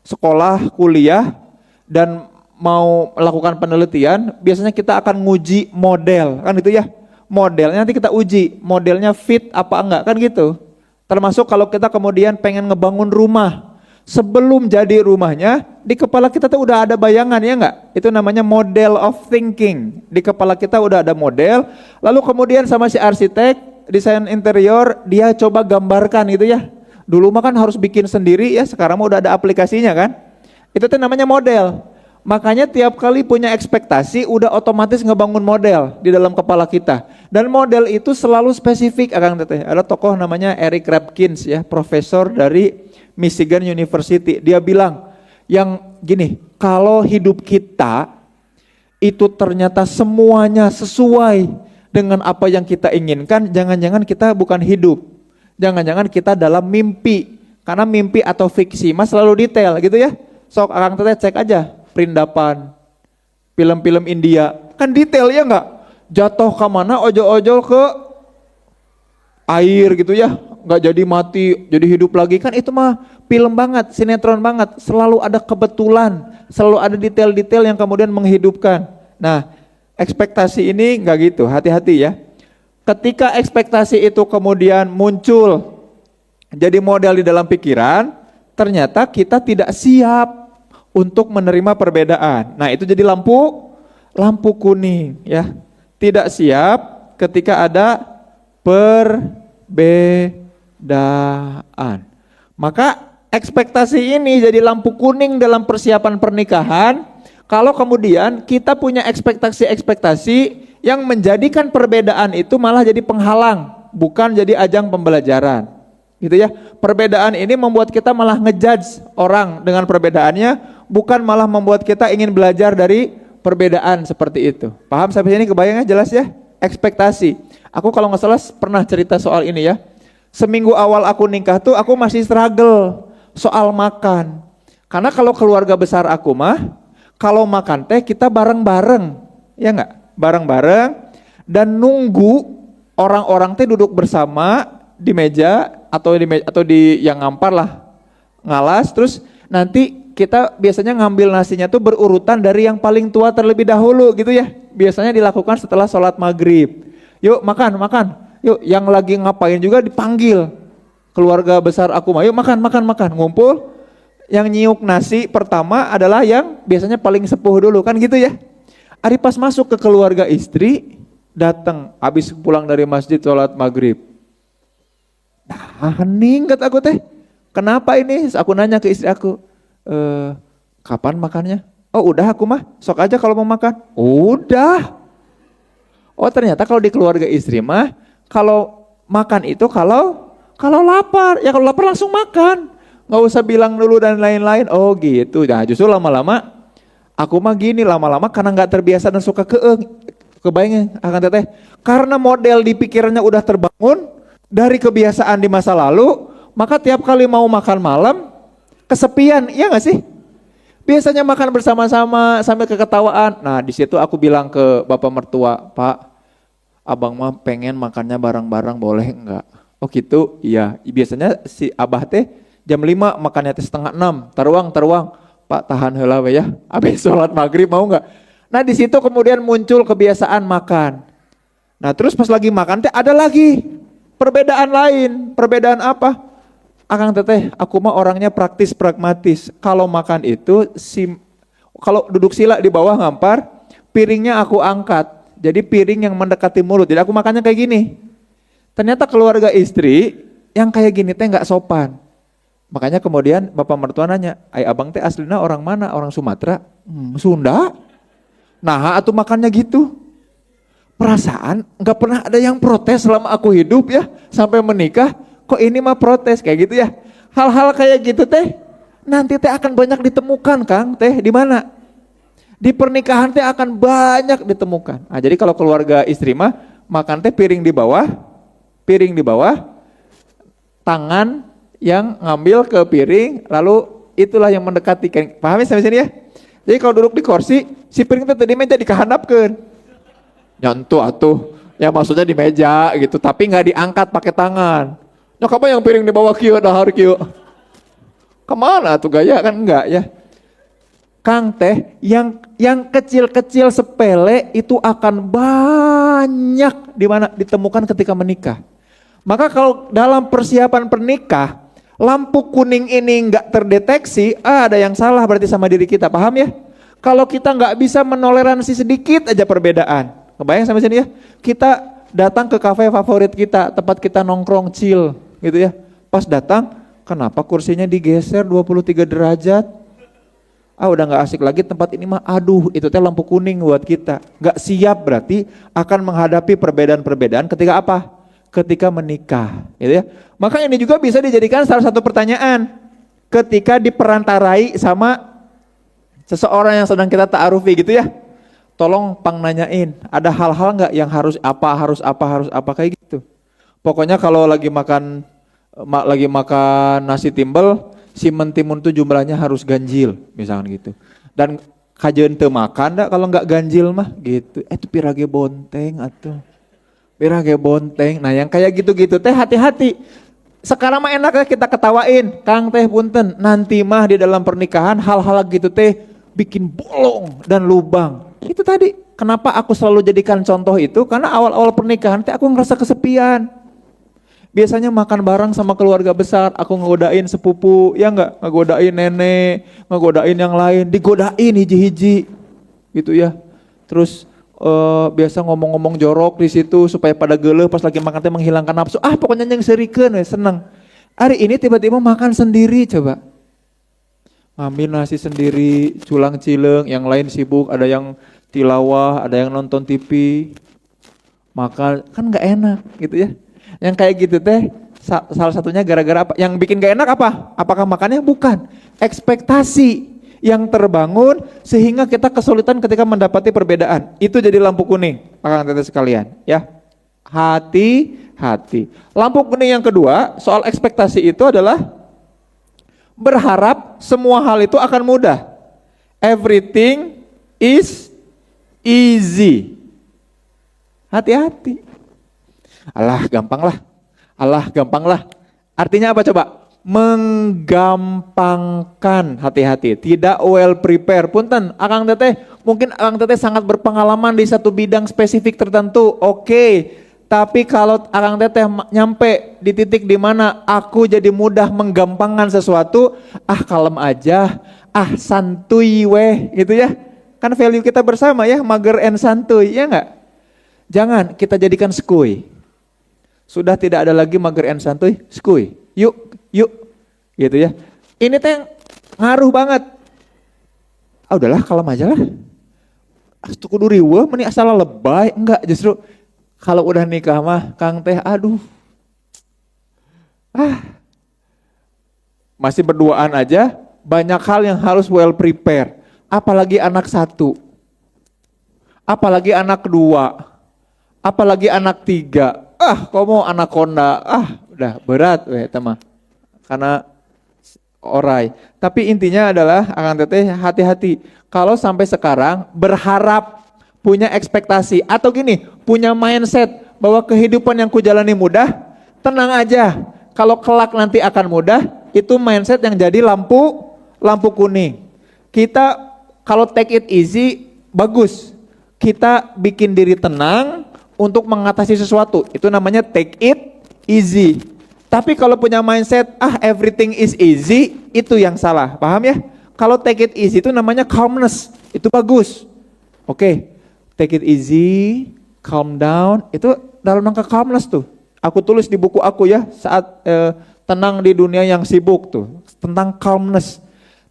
sekolah, kuliah, dan mau melakukan penelitian, biasanya kita akan nguji model, kan itu ya. Modelnya nanti kita uji, modelnya fit apa enggak, kan gitu. Termasuk kalau kita kemudian pengen ngebangun rumah, sebelum jadi rumahnya, di kepala kita tuh udah ada bayangan ya enggak? Itu namanya model of thinking. Di kepala kita udah ada model, lalu kemudian sama si arsitek, desain interior, dia coba gambarkan gitu ya. Dulu mah kan harus bikin sendiri ya, sekarang mah udah ada aplikasinya kan. Itu tuh namanya model. Makanya tiap kali punya ekspektasi udah otomatis ngebangun model di dalam kepala kita. Dan model itu selalu spesifik, Akang Teteh. Ada tokoh namanya Eric Rapkins ya, profesor dari Michigan University. Dia bilang yang gini, kalau hidup kita itu ternyata semuanya sesuai dengan apa yang kita inginkan, jangan-jangan kita bukan hidup. Jangan-jangan kita dalam mimpi. Karena mimpi atau fiksi mas selalu detail gitu ya. Sok Akang Teteh cek aja perindapan, film-film India, kan detail ya enggak? Jatuh ke mana, ojol-ojol ke air gitu ya, enggak jadi mati, jadi hidup lagi, kan itu mah film banget, sinetron banget, selalu ada kebetulan, selalu ada detail-detail yang kemudian menghidupkan. Nah, ekspektasi ini nggak gitu, hati-hati ya. Ketika ekspektasi itu kemudian muncul jadi model di dalam pikiran, ternyata kita tidak siap untuk menerima perbedaan. Nah, itu jadi lampu kuning ya. Tidak siap ketika ada perbedaan. Maka ekspektasi ini jadi lampu kuning dalam persiapan pernikahan. Kalau kemudian kita punya ekspektasi yang menjadikan perbedaan itu malah jadi penghalang, bukan jadi ajang pembelajaran. Gitu ya. Perbedaan ini membuat kita malah ngejudge orang dengan perbedaannya, bukan malah membuat kita ingin belajar dari perbedaan seperti itu. Paham sampai sini, kebayangnya jelas ya? Ekspektasi. Aku kalau nggak salah pernah cerita soal ini ya. Seminggu awal aku nikah tuh aku masih struggle soal makan. Karena kalau keluarga besar aku mah, kalau makan teh kita bareng-bareng, ya nggak? Bareng-bareng dan nunggu orang-orang teh duduk bersama di meja atau di yang ngampar lah, ngalas, terus nanti kita biasanya ngambil nasinya tuh berurutan dari yang paling tua terlebih dahulu gitu ya. Biasanya dilakukan setelah sholat maghrib. Yuk makan, yuk yang lagi ngapain juga dipanggil. Keluarga besar aku mah, yuk makan, ngumpul. Yang nyiuk nasi pertama adalah yang biasanya paling sepuh dulu kan gitu ya. Ari pas masuk ke keluarga istri, datang habis pulang dari masjid sholat maghrib. Nah, hening kata aku teh. Kenapa ini? Aku nanya ke istri aku, kapan makannya? Oh udah aku mah, sok aja kalau mau makan. Udah. Oh ternyata kalau di keluarga istri mah, kalau makan itu kalau lapar, ya kalau lapar langsung makan. Nggak usah bilang dulu dan lain-lain. Oh gitu. Nah justru lama-lama aku mah gini, lama-lama karena nggak terbiasa dan suka kebayangnya akan teteh. Karena model di pikirannya udah terbangun dari kebiasaan di masa lalu, maka tiap kali mau makan malam kesepian, iya nggak sih? Biasanya makan bersama-sama sambil keketawaan. Nah di situ aku bilang ke bapak mertua, Pak, abang mah pengen makannya bareng-bareng, boleh enggak? Oh gitu, iya. Biasanya si abah teh jam 5 makannya teh setengah 6, teruang. Pak tahan heula we ya, habis sholat maghrib mau nggak? Nah di situ kemudian muncul kebiasaan makan. Nah terus pas lagi makan teh ada lagi perbedaan lain. Perbedaan apa? Akang teteh, aku mah orangnya praktis pragmatis. Kalau makan itu kalau duduk sila di bawah ngampar, piringnya aku angkat. Jadi piring yang mendekati mulut. Jadi aku makannya kayak gini. Ternyata keluarga istri yang kayak gini teh nggak sopan. Makanya kemudian bapak mertua nanya, "Ai abang teh aslinya orang mana? Orang Sumatera?" Sunda. Nah, atuh makannya gitu. Perasaan nggak pernah ada yang protes selama aku hidup ya, sampai menikah. Kok ini mah protes kayak gitu ya? Hal-hal kayak gitu teh nanti teh akan banyak ditemukan, Kang. Teh di mana? Di pernikahan teh akan banyak ditemukan. Nah, jadi kalau keluarga istri mah makan teh piring di bawah, tangan yang ngambil ke piring, lalu itulah yang mendekati. Pahami sampai sini ya? Jadi kalau duduk di kursi, si piring itu di meja dikahandapkeun. Nyantu atuh, ya maksudnya di meja gitu, tapi nggak diangkat pakai tangan. Nyokapnya yang piring di bawah kieu, dahar kieu. Kemana tuh gaya kan enggak ya? Kang teh, yang kecil-kecil sepele itu akan banyak ditemukan ketika menikah. Maka kalau dalam persiapan pernikah, lampu kuning ini nggak terdeteksi, ada yang salah berarti sama diri kita, paham ya? Kalau kita nggak bisa menoleransi sedikit aja perbedaan, kebayang sampai sini ya? Kita datang ke kafe favorit kita, tempat kita nongkrong chill, gitu ya? Pas datang, kenapa kursinya digeser 23 derajat? Udah nggak asik lagi tempat ini mah, aduh itu teh lampu kuning buat kita. Nggak siap berarti akan menghadapi perbedaan-perbedaan ketika apa? Ketika menikah, gitu ya. Maka ini juga bisa dijadikan salah satu pertanyaan ketika diperantarai sama seseorang yang sedang kita ta'arufi gitu ya. Tolong pang nanyain, ada hal-hal nggak yang harus apa kayak gitu. Pokoknya kalau lagi makan nasi timbel, si mentimun tuh jumlahnya harus ganjil, misalkan gitu. Dan kajeun teu makan dah kalau nggak ganjil mah gitu. Itu pirage bonteng atuh. Pirage bonteng. Nah yang kayak gitu-gitu teh hati-hati. Sekarang mah enaknya kita ketawain, Kang teh punten, nanti mah di dalam pernikahan hal-hal gitu teh bikin bolong dan lubang. Itu tadi Kenapa aku selalu jadikan contoh itu? Karena awal-awal pernikahan aku ngerasa kesepian. Biasanya makan bareng sama keluarga besar, aku ngegodain sepupu, ya enggak? Ngegodain nenek, ngegodain yang lain, digodain hiji-hiji gitu ya. Terus biasa ngomong-ngomong jorok di situ supaya pada geuleuh pas lagi makan teh menghilangkan nafsu. Pokoknya yang serikeun we, seneng. Hari ini tiba-tiba makan sendiri coba. Ngambil nasi sendiri, culang cileng, yang lain sibuk, ada yang tilawah, ada yang nonton TV. Makan kan enggak enak gitu ya. Yang kayak gitu teh salah satunya gara-gara apa? Yang bikin gak enak apa? Apakah makannya? Bukan. Ekspektasi yang terbangun sehingga kita kesulitan ketika mendapati perbedaan. Itu jadi lampu kuning, Akang teteh sekalian, ya. Hati-hati. Lampu kuning yang kedua soal ekspektasi itu adalah berharap semua hal itu akan mudah. Everything is easy. Hati-hati. Allah gampang lah. Artinya apa coba? Menggampangkan, hati-hati. Tidak well prepare. Punten, Akang teteh, mungkin Akang teteh sangat berpengalaman di satu bidang spesifik tertentu. Oke. Tapi kalau Akang teteh nyampe di titik di mana aku jadi mudah menggampangkan sesuatu, kalem aja, santuy weh, gitu ya. Kan value kita bersama ya, mager and santuy, ya enggak? Jangan kita jadikan skuy. Sudah tidak ada lagi mager and santuy, skuy. Yuk, gitu ya. Ini teh ngaruh banget. Udahlah kalem aja lah. Kudu riweuh meni asal lebay, enggak, justru kalau udah nikah mah Kang teh aduh. Masih berduaan aja banyak hal yang harus well prepare. Apalagi anak satu. Apalagi anak kedua. Apalagi anak tiga. Komo anaconda, udah berat weh teman. Karena orai. Tapi intinya adalah Akang teteh hati-hati. Kalau sampai sekarang berharap punya ekspektasi atau gini, punya mindset bahwa kehidupan yang kujalani mudah, tenang aja. Kalau kelak nanti akan mudah, itu mindset yang jadi lampu kuning. Kita kalau take it easy bagus. Kita bikin diri tenang untuk mengatasi sesuatu, itu namanya take it easy. Tapi kalau punya mindset, everything is easy, itu yang salah, paham ya? Kalau take it easy itu namanya calmness, itu bagus. Oke, take it easy, calm down, itu dalam rangka calmness tuh. Aku tulis di buku aku ya, saat tenang di dunia yang sibuk tuh, tentang calmness.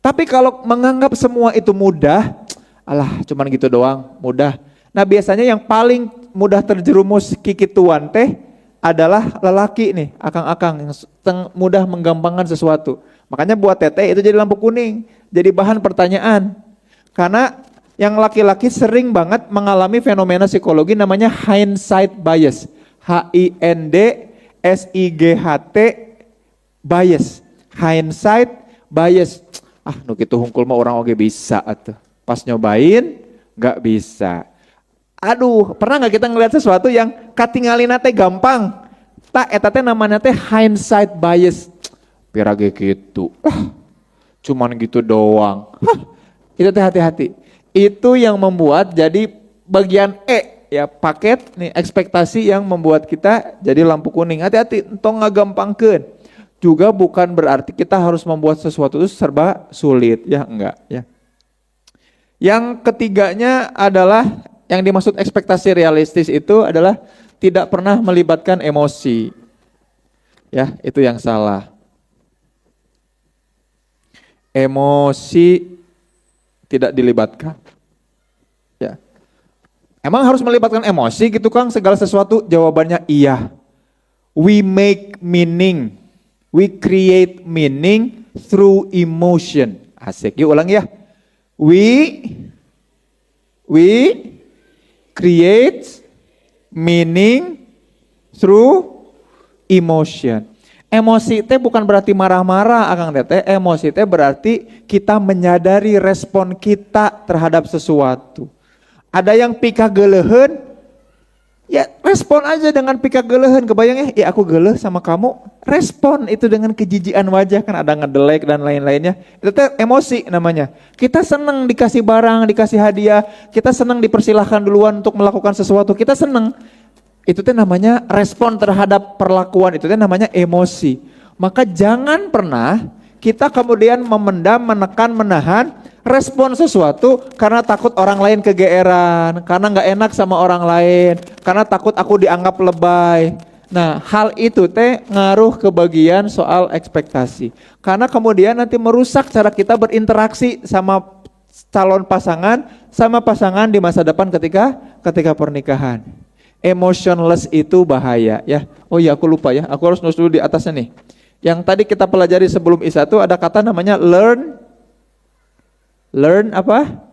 Tapi kalau menganggap semua itu mudah, cuman gitu doang, mudah. Nah biasanya yang paling mudah terjerumus kikituan teh adalah lelaki nih, akang-akang yang mudah menggampangkan sesuatu. Makanya buat teteh itu jadi lampu kuning, jadi bahan pertanyaan. Karena yang laki-laki sering banget mengalami fenomena psikologi namanya hindsight bias. HINDSIGHT bias. Hindsight bias. Nu kitu hungkul mah orang oge bisa atuh. Pas nyobain enggak bisa. Pernah gak kita ngelihat sesuatu yang katingalina teh gampang? Eta teh namanya teh hindsight bias. Pirage gitu. Cuman gitu doang. Itu teh hati-hati. Itu yang membuat jadi bagian ya paket nih ekspektasi yang membuat kita jadi lampu kuning. Hati-hati, entong ngagampangkeun. Juga bukan berarti kita harus membuat sesuatu itu serba sulit, ya enggak ya. Yang ketiganya adalah yang dimaksud ekspektasi realistis itu adalah tidak pernah melibatkan emosi. Ya, itu yang salah. Emosi tidak dilibatkan. Ya. Emang harus melibatkan emosi gitu Kang segala sesuatu? Jawabannya iya. We make meaning. We create meaning through emotion. Asik, yuk ulang ya. We create meaning through emotion. Emosi teh bukan berarti marah-marah Akang teteh. Emosi teh berarti kita menyadari respon kita terhadap sesuatu. Ada yang pika geleuheun, ya respon aja dengan pika geleuheun. Kebayang ya aku geuleuh sama kamu. respon itu dengan kejijian wajah, kan ada ngedelek dan lain-lainnya. Itu teh emosi namanya. Kita senang dikasih barang, dikasih hadiah, kita senang dipersilahkan duluan untuk melakukan sesuatu, kita senang. Itu teh namanya respon terhadap perlakuan, itu teh namanya emosi. Maka jangan pernah kita kemudian memendam, menekan, menahan respon sesuatu karena takut orang lain kegeeran, karena nggak enak sama orang lain, karena takut aku dianggap lebay. Nah, hal itu teh ngaruh ke bagian soal ekspektasi. Karena kemudian nanti merusak cara kita berinteraksi sama calon pasangan, sama pasangan di masa depan ketika pernikahan. Emotionless itu bahaya ya. Oh iya, aku lupa ya. Aku harus nulis dulu di atasnya nih. Yang tadi kita pelajari sebelum Isya itu ada kata namanya learn apa?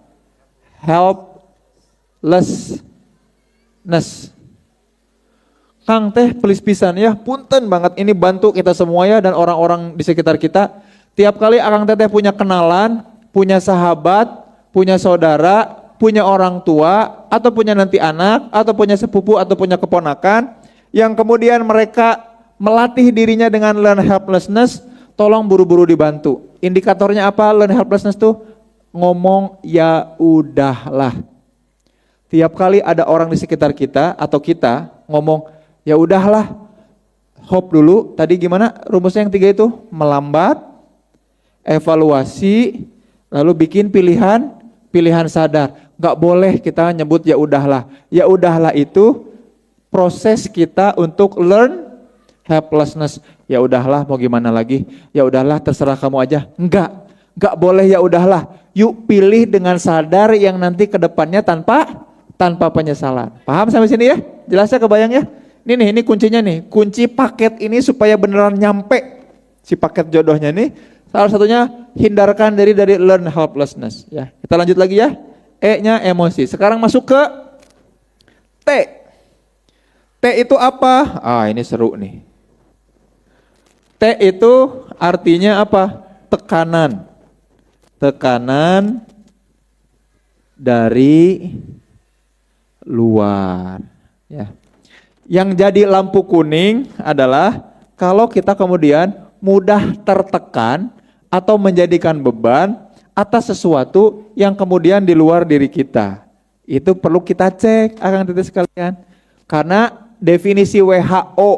Helplessness. Kang teh pelis pisan ya, punten banget ini bantu kita semua ya dan orang-orang di sekitar kita. Tiap kali Akang teteh punya kenalan, punya sahabat, punya saudara, punya orang tua, atau punya nanti anak, atau punya sepupu, atau punya keponakan, yang kemudian mereka melatih dirinya dengan learn helplessness, tolong buru-buru dibantu. Indikatornya apa learn helplessness tuh? Ngomong ya udahlah. Tiap kali ada orang di sekitar kita atau kita ngomong ya udahlah, hop dulu. Tadi gimana rumusnya yang 3 itu? Melambat, evaluasi, lalu bikin pilihan sadar. Gak boleh kita nyebut ya udahlah. Ya udahlah itu proses kita untuk learn helplessness. Ya udahlah, mau gimana lagi? Ya udahlah, terserah kamu aja. Enggak boleh ya udahlah. Yuk pilih dengan sadar yang nanti ke depannya tanpa penyesalan. Paham sampai sini ya? Jelasnya kebayang ya? Ini kuncinya nih. Kunci paket ini supaya beneran nyampe si paket jodohnya nih. Salah satunya hindarkan dari learn helplessness ya. Kita lanjut lagi ya. E-nya emosi. Sekarang masuk ke T. T itu apa? Ini seru nih. T itu artinya apa? Tekanan. Tekanan dari luar ya. Yang jadi lampu kuning adalah kalau kita kemudian mudah tertekan atau menjadikan beban atas sesuatu yang kemudian di luar diri kita. Itu perlu kita cek, Akang teteh sekalian. Karena definisi WHO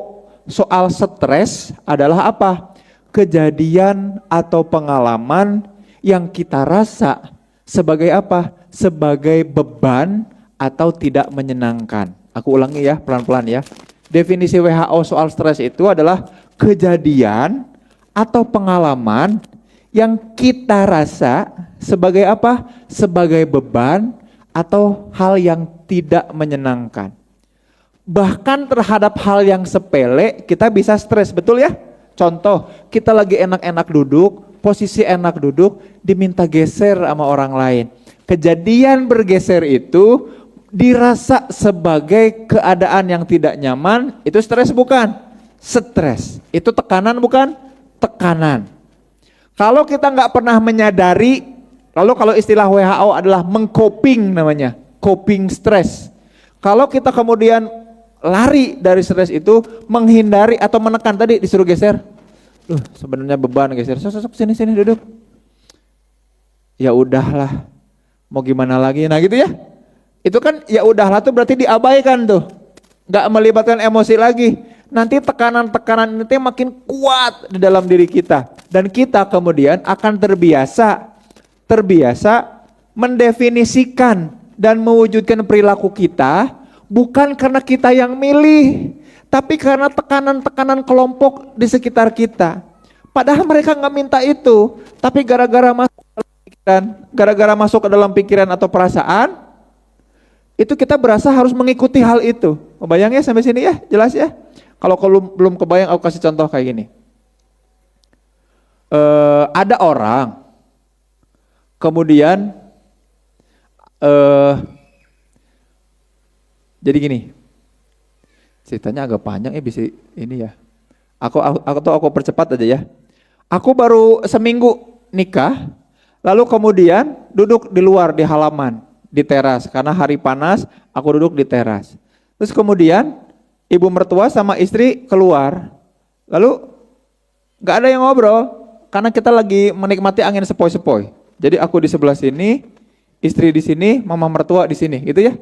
soal stres adalah apa? Kejadian atau pengalaman yang kita rasa sebagai apa? Sebagai beban atau tidak menyenangkan. Aku ulangi ya, pelan-pelan ya. Definisi WHO soal stres itu adalah kejadian atau pengalaman yang kita rasa sebagai apa? Sebagai beban atau hal yang tidak menyenangkan. Bahkan terhadap hal yang sepele kita bisa stres, betul ya? Contoh, kita lagi enak-enak duduk, posisi enak duduk, diminta geser sama orang lain. Kejadian bergeser itu dirasa sebagai keadaan yang tidak nyaman, itu stres bukan? Stres. Itu tekanan bukan? Tekanan. Kalau kita nggak pernah menyadari, lalu kalau istilah WHO adalah mengcoping namanya, coping stres. Kalau kita kemudian lari dari stres itu, menghindari atau menekan, tadi disuruh geser, sebenarnya beban geser, sok sini duduk. Ya udahlah, mau gimana lagi? Nah gitu ya. Itu kan ya udahlah tuh berarti diabaikan tuh. Nggak melibatkan emosi lagi. Nanti tekanan-tekanan ini makin kuat di dalam diri kita. Dan kita kemudian akan terbiasa mendefinisikan dan mewujudkan perilaku kita bukan karena kita yang milih, tapi karena tekanan-tekanan kelompok di sekitar kita. Padahal mereka nggak minta itu, tapi gara-gara masuk ke dalam pikiran atau perasaan, itu kita berasa harus mengikuti hal itu. Kebayang ya sampai sini ya? Jelas ya? Kalau belum kebayang, aku kasih contoh kayak gini. Ada orang, kemudian jadi gini, ceritanya agak panjang ya, bisa ini ya. Aku percepat aja ya. Aku baru seminggu nikah, lalu kemudian duduk di luar di halaman, di teras, karena hari panas, aku duduk di teras. Terus kemudian ibu mertua sama istri keluar, lalu Nggak ada yang ngobrol, karena kita lagi menikmati angin sepoi-sepoi. Jadi aku di sebelah sini, istri di sini, mama mertua di sini, gitu ya.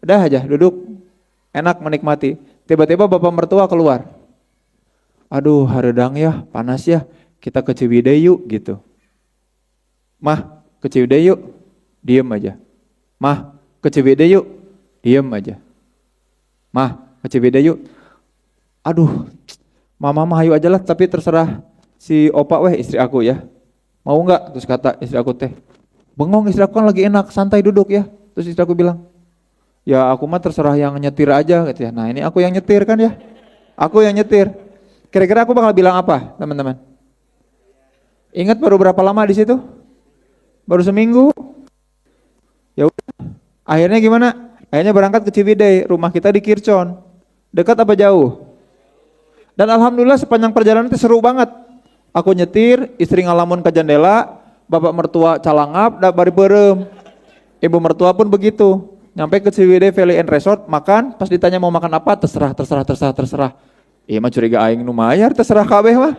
Udah aja, duduk, enak menikmati. Tiba-tiba bapak mertua keluar. Aduh, haredang ya, panas ya, kita ke Ciwidey yuk, gitu. Mah, ke Ciwidey yuk, diem aja. Mah, ke Ciwidey yuk, diem aja. Mah, ke Ciwidey yuk. Aduh, mama mah ayo aja lah, tapi terserah si opa weh, istri aku ya. Mau nggak? Terus kata istri aku teh, bengong, istri aku kan lagi enak, santai duduk ya. Terus istri aku bilang, ya aku mah terserah yang nyetir aja gitu ya. Nah ini aku yang nyetir kan ya. Aku yang nyetir. Kira-kira aku bakal bilang apa teman-teman? Ingat baru berapa lama di situ? Baru seminggu. Ya udah. Akhirnya gimana? Akhirnya berangkat ke Ciwidey, rumah kita di Kircon. Dekat apa jauh? Dan alhamdulillah sepanjang perjalanan itu seru banget. Aku nyetir, istri ngalamun ke jendela, bapak mertua calangap, da bari berem. Ibu mertua pun begitu. Nyampe ke Ciwidey Valley and Resort, makan, pas ditanya mau makan apa, terserah. Iya mah curiga aing nu mayar, terserah kabeh mah.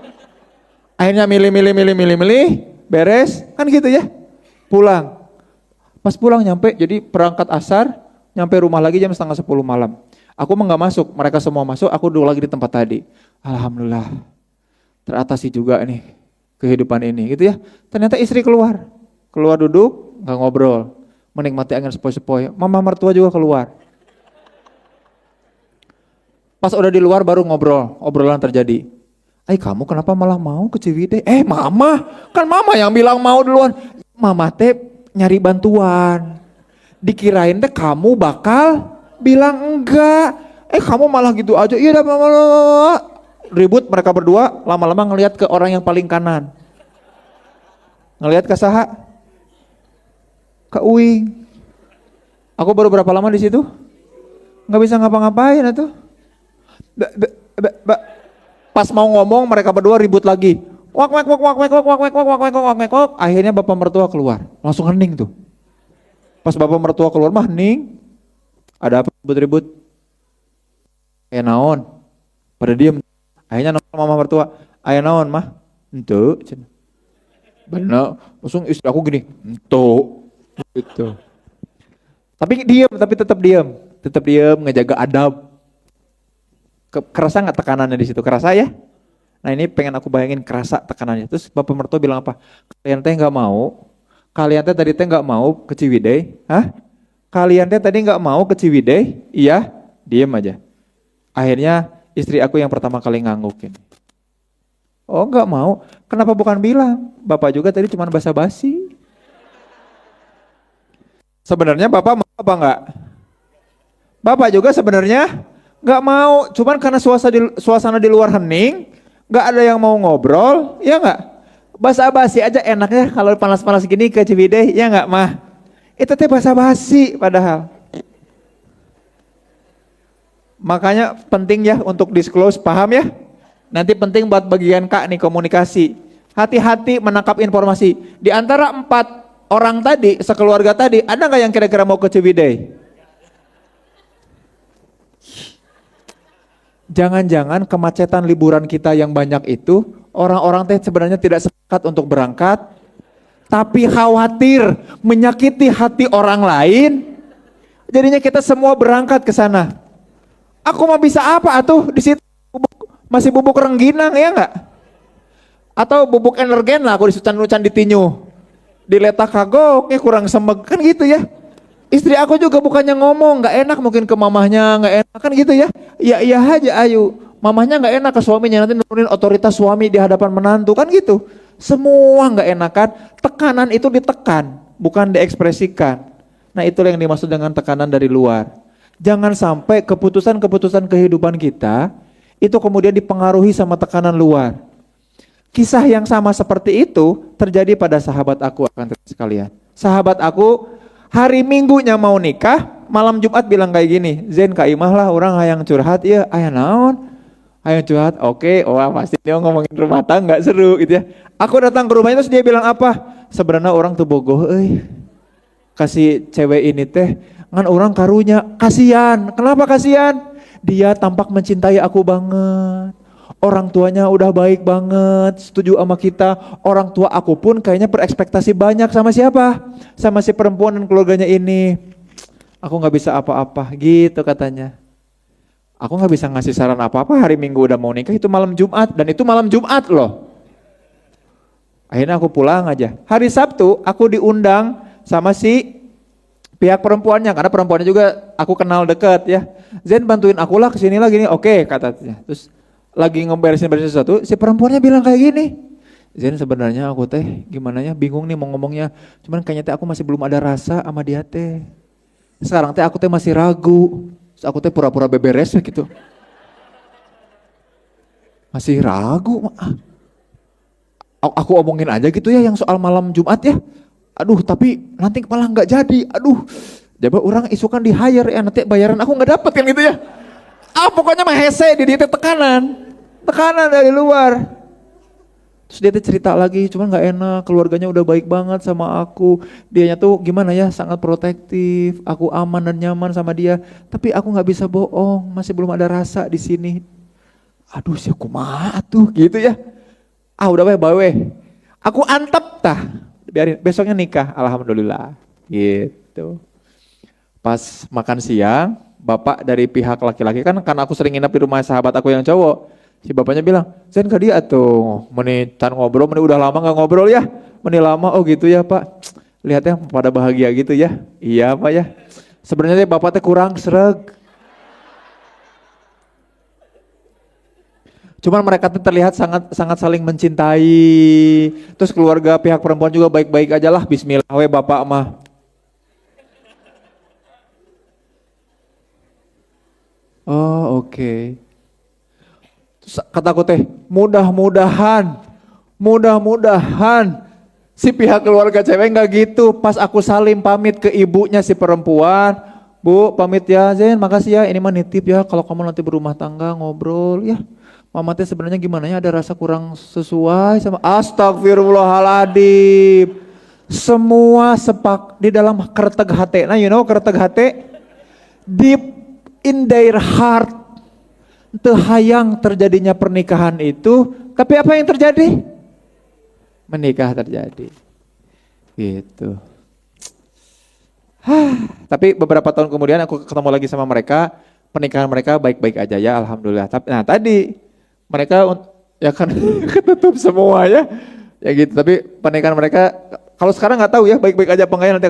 Akhirnya milih, beres, kan gitu ya. Pulang. Pas pulang nyampe, jadi perangkat asar, nyampe rumah lagi jam 9:30 malam. Aku mah nggak masuk, mereka semua masuk, aku dulu lagi di tempat tadi. Alhamdulillah, teratasi juga nih kehidupan ini, gitu ya. Ternyata istri keluar duduk, nggak ngobrol, menikmati angin sepoi-sepoi. Mama mertua juga keluar. Pas udah di luar baru ngobrol, obrolan terjadi. Kamu kenapa malah mau ke Ciwidey? Mama, kan mama yang bilang mau duluan. Mama teh nyari bantuan. Dikirain teh kamu bakal bilang enggak. Kamu malah gitu aja. Iya dah, ribut mereka berdua, lama-lama ngelihat ke orang yang paling kanan. Ngelihat ke saha? Ke Uing. Aku baru berapa lama di situ? Nggak bisa ngapa-ngapain atuh. Pas mau ngomong mereka berdua ribut lagi. Wak. Akhirnya bapak mertua keluar, langsung hening tuh. Pas bapak mertua keluar mah hening. Ada apa ribut-ribut? Naon? Pada diem. Akhirnya nongol mama mertua. Naon mah? Ento. Bener. Langsung istri aku gini. Ento. Gitu. Tapi tetap diem, ngejaga adab. Kerasa nggak tekanannya di situ? Kerasa ya? Nah ini pengen aku bayangin kerasa tekanannya. Terus bapak mertua bilang apa? Kalian teh nggak mau? Kalian teh tadi teh nggak mau ke Ciwidey? Hah? Kalian teh tadi nggak mau ke Ciwidey? Iya, diem aja. Akhirnya istri aku yang pertama kali nganggukin. Oh nggak mau? Kenapa bukan bilang? Bapak juga tadi cuma basa-basi. Sebenarnya bapak mau apa enggak? Bapak juga sebenarnya nggak mau, cuman karena suasana di luar hening, nggak ada yang mau ngobrol, ya nggak? Basa-basi aja enaknya kalau panas-panas gini ke Ciwidey, ya nggak mah? Itu teh basa-basi padahal. Makanya penting ya untuk disclose, paham ya? Nanti penting buat bagian Kak nih komunikasi. Hati-hati menangkap informasi. Di antara 4 orang tadi, sekeluarga tadi, ada nggak yang kira-kira mau ke Ciwidey? Jangan-jangan kemacetan liburan kita yang banyak itu, orang-orang teh sebenarnya tidak sepakat untuk berangkat, tapi khawatir menyakiti hati orang lain, jadinya kita semua berangkat ke sana. Aku mah bisa apa atuh di situ masih bubuk rengginang ya enggak? Atau bubuk energen lah aku disucan-sucan ditinyu. Diletak kagok kurang semeg kan gitu ya. Istri aku juga bukannya ngomong nggak enak mungkin ke mamahnya nggak enak kan gitu ya. Iya aja ayu. Mamahnya nggak enak ke suaminya nanti nurunin otoritas suami di hadapan menantu kan gitu. Semua nggak enakan. Tekanan itu ditekan bukan diekspresikan. Nah itulah yang dimaksud dengan tekanan dari luar. Jangan sampai keputusan-keputusan kehidupan kita itu kemudian dipengaruhi sama tekanan luar. Kisah yang sama seperti itu terjadi pada sahabat aku akan sekalian. Sahabat aku hari Minggunya mau nikah, malam Jumat bilang kayak gini, Zen Kak Imah lah orang hayang curhat ya, aya naon? Hayang curhat, oke, wah pasti dia ngomongin rumah tangga seru gitu ya. Aku datang ke rumahnya terus dia bilang apa? Sebenarnya orang tuh bogoh, kasih cewek ini teh, ngan orang karunya, kasihan. Kenapa kasihan? Dia tampak mencintai aku banget. orang tuanya udah baik banget, setuju sama kita. Orang tua aku pun kayaknya berekspektasi banyak sama siapa? Sama si perempuan dan keluarganya ini. Aku gak bisa apa-apa gitu katanya. Aku gak bisa ngasih saran apa-apa, hari Minggu udah mau nikah, itu malam Jumat. Dan itu malam Jumat loh. Akhirnya aku pulang aja. Hari Sabtu aku diundang sama si pihak perempuannya, karena perempuannya juga aku kenal deket ya. Zen bantuin aku lah kesini lah gini, oke katanya. Terus lagi ngeberesin sesuatu, si perempuannya bilang kayak gini. Zen sebenarnya aku teh gimana ya, bingung nih mau ngomongnya. Cuman kayaknya teh aku masih belum ada rasa sama dia teh. Sekarang teh aku teh masih ragu. Terus aku teh pura-pura beberes gitu. Masih ragu. Aku omongin aja gitu ya yang soal malam Jumat ya. Aduh tapi nanti malah nggak jadi. Aduh, coba orang isukan di hire ya, nanti bayaran aku nggak dapet kan gitu ya. Pokoknya mah hese di dia tekanan dari luar. Terus dia cerita lagi, cuman nggak enak, keluarganya udah baik banget sama aku. Dianya tuh gimana ya, sangat protektif. Aku aman dan nyaman sama dia. Tapi aku nggak bisa bohong, masih belum ada rasa di sini. Aduh, sih kumaha tuh gitu ya. Udah bawe. Aku antep tah. Biarin besoknya nikah, alhamdulillah. Gitu. Pas makan siang, bapak dari pihak laki-laki kan karena aku sering nginep di rumah sahabat aku yang cowok. Si bapaknya bilang, "Zen ke dia tuh, menitan ngobrol, udah lama gak ngobrol ya." Meni lama, oh gitu ya Pak. Lihatnya pada bahagia gitu ya. Iya Pak ya. Sebenarnya bapak teh kurang sreg. Cuman mereka tuh terlihat sangat saling mencintai. Terus keluarga pihak perempuan juga baik-baik aja lah. Bismillah we bapak mah. Oh oke. Terus kataku teh, mudah-mudahan si pihak keluarga cewek nggak gitu. Pas aku salim pamit ke ibunya si perempuan, "Bu pamit ya Zen, makasih ya, ini mah nitip ya, kalau kamu nanti berumah tangga ngobrol ya. Mama teh sebenarnya gimana ya, ada rasa kurang sesuai sama." Astagfirullahaladzim. Semua sepak di dalam kereteg hati. Nah you know kereteg hati? Deep in their heart. Tehayang terjadinya pernikahan itu. Tapi apa yang terjadi? Menikah terjadi. Gitu. Tapi beberapa tahun kemudian aku ketemu lagi sama mereka. Pernikahan mereka baik-baik aja ya, alhamdulillah. Nah tadi mereka ya kan ketutup semua ya gitu, tapi pernikahan mereka kalau sekarang nggak tahu ya baik-baik aja apa enggak, nanti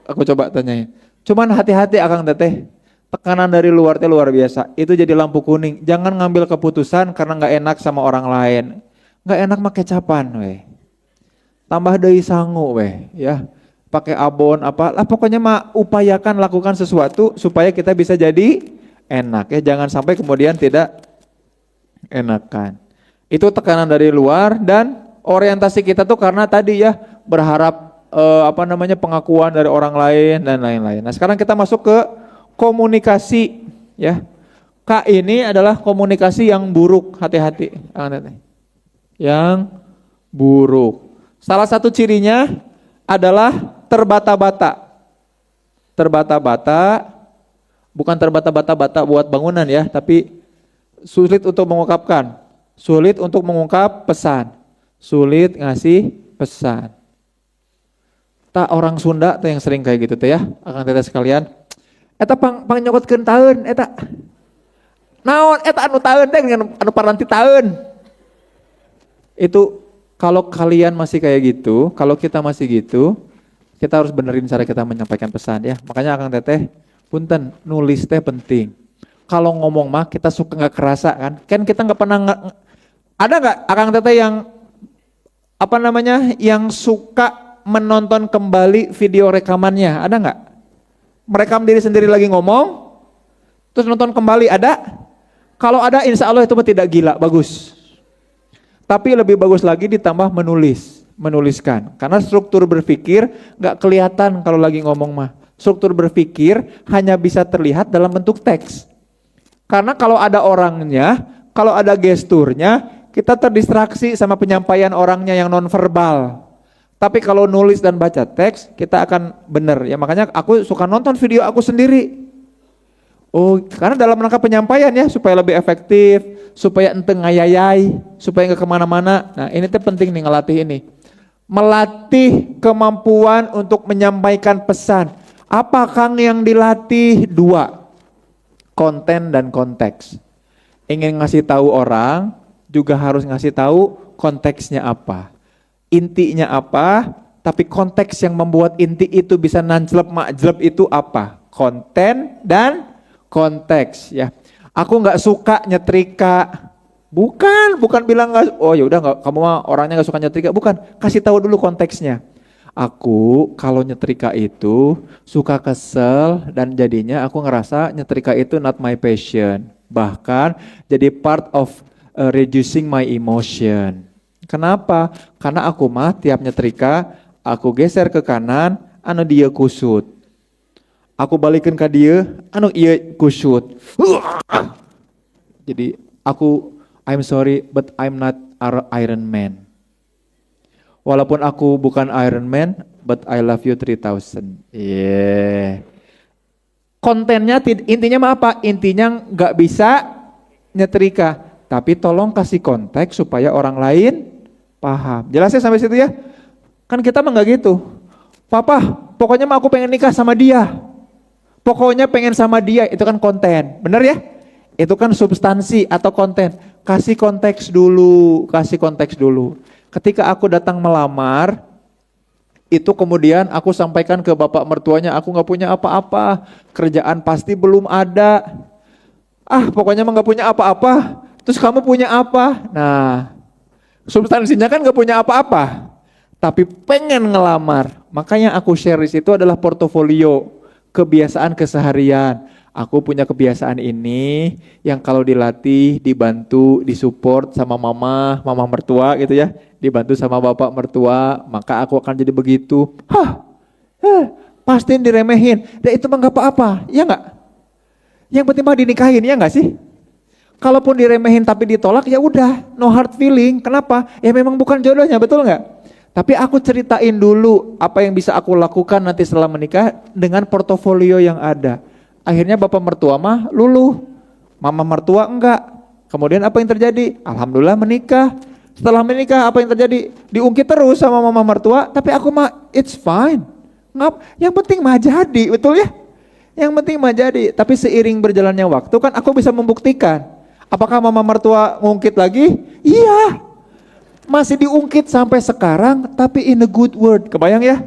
aku coba tanyain. Cuman hati-hati akang teteh, tekanan dari luar teh luar biasa, itu jadi lampu kuning. Jangan ngambil keputusan karena nggak enak sama orang lain. Nggak enak make capan weh, tambah deui sangu weh ya, pakai abon apa lah, pokoknya mah upayakan lakukan sesuatu supaya kita bisa jadi enak ya, jangan sampai kemudian tidak enakan. Itu tekanan dari luar, dan orientasi kita tuh karena tadi ya berharap pengakuan dari orang lain dan lain-lain. Nah sekarang kita masuk ke komunikasi ya. K ini adalah komunikasi yang buruk, hati-hati. Yang buruk. Salah satu cirinya adalah terbata-bata. Terbata-bata, bukan terbata-bata buat bangunan ya, tapi sulit untuk mengungkapkan, sulit untuk mengungkap pesan, sulit ngasih pesan. Tak orang Sunda tuh yang sering kayak gitu tuh ya, akang teteh sekalian. Eta pang nyokotkeun taeun eta. Naon eta anu taeun teh dengan anu paranti taeun. Itu kalau kalian masih kayak gitu, kalau kita masih gitu, kita harus benerin cara kita menyampaikan pesan ya. Makanya akang teteh punten, nulis teh penting. Kalau ngomong mah kita suka nggak kerasa kan? Kan kita nggak pernah ada nggak akang teteh yang yang suka menonton kembali video rekamannya? Ada nggak? Merekam diri sendiri lagi ngomong, terus nonton kembali, ada? Kalau ada, insya Allah itu tidak gila, bagus. Tapi lebih bagus lagi ditambah menuliskan. Karena struktur berpikir nggak kelihatan kalau lagi ngomong mah. Struktur berpikir hanya bisa terlihat dalam bentuk teks. Karena kalau ada orangnya, kalau ada gesturnya, kita terdistraksi sama penyampaian orangnya yang nonverbal. Tapi kalau nulis dan baca teks, kita akan benar ya. Makanya aku suka nonton video aku sendiri. Oh, karena dalam rangka penyampaian ya, supaya lebih efektif, supaya ente ngayayai, supaya nggak kemana-mana. Nah ini tuh penting nih ngelatih ini. Melatih kemampuan untuk menyampaikan pesan. Apa Kang yang dilatih? Dua, konten dan konteks. Ingin ngasih tahu orang, juga harus ngasih tahu konteksnya apa. Intinya apa, tapi konteks yang membuat inti itu bisa nanjlep makjlep itu apa? Konten dan konteks ya. Aku nggak suka nyetrika. Bukan bilang nggak. Oh ya udah nggak, kamu mah orangnya nggak suka nyetrika. Bukan, kasih tahu dulu konteksnya. Aku kalau nyetrika itu suka kesel dan jadinya aku ngerasa nyetrika itu not my passion. Bahkan jadi part of reducing my emotion. Kenapa? Karena aku mah tiap nyetrika aku geser ke kanan, anu dia kusut. Aku balikin ke dia, anu iya kusut. Jadi I'm sorry but I'm not Iron Man. Walaupun aku bukan Iron Man, but I love you 3000. Yeah. Kontennya intinya mah apa? Intinya nggak bisa nyetrika, tapi tolong kasih konteks supaya orang lain paham. Jelas ya sampai situ ya? Kan kita mah nggak gitu. Papa, pokoknya mah aku pengen nikah sama dia. Pokoknya pengen sama dia, itu kan konten. Bener ya? Itu kan substansi atau konten. Kasih konteks dulu. Ketika aku datang melamar, itu kemudian aku sampaikan ke bapak mertuanya, aku gak punya apa-apa. Kerjaan pasti belum ada. Pokoknya mah gak punya apa-apa. Terus kamu punya apa? Nah, substansinya kan gak punya apa-apa. Tapi pengen ngelamar. Makanya aku share di situ adalah portofolio. Kebiasaan keseharian. Aku punya kebiasaan ini yang kalau dilatih, dibantu, disupport sama mama mertua gitu ya, dibantu sama bapak mertua, maka aku akan jadi begitu. Pasti diremehin. Dan itu mah nggak apa-apa, ya nggak? Yang penting mah dinikahin, ya nggak sih? Kalaupun diremehin tapi ditolak, ya udah, no hard feeling. Kenapa? Ya memang bukan jodohnya, betul nggak? Tapi aku ceritain dulu apa yang bisa aku lakukan nanti setelah menikah dengan portofolio yang ada. Akhirnya bapak mertua mah luluh, mama mertua enggak. Kemudian apa yang terjadi? Alhamdulillah menikah. Setelah menikah apa yang terjadi? Diungkit terus sama mama mertua, tapi aku mah it's fine. Yang penting mah jadi, betul ya? Yang penting mah jadi. Tapi seiring berjalannya waktu kan aku bisa membuktikan. Apakah mama mertua ngungkit lagi? Iya. Masih diungkit sampai sekarang, tapi in a good word. Kebayang ya?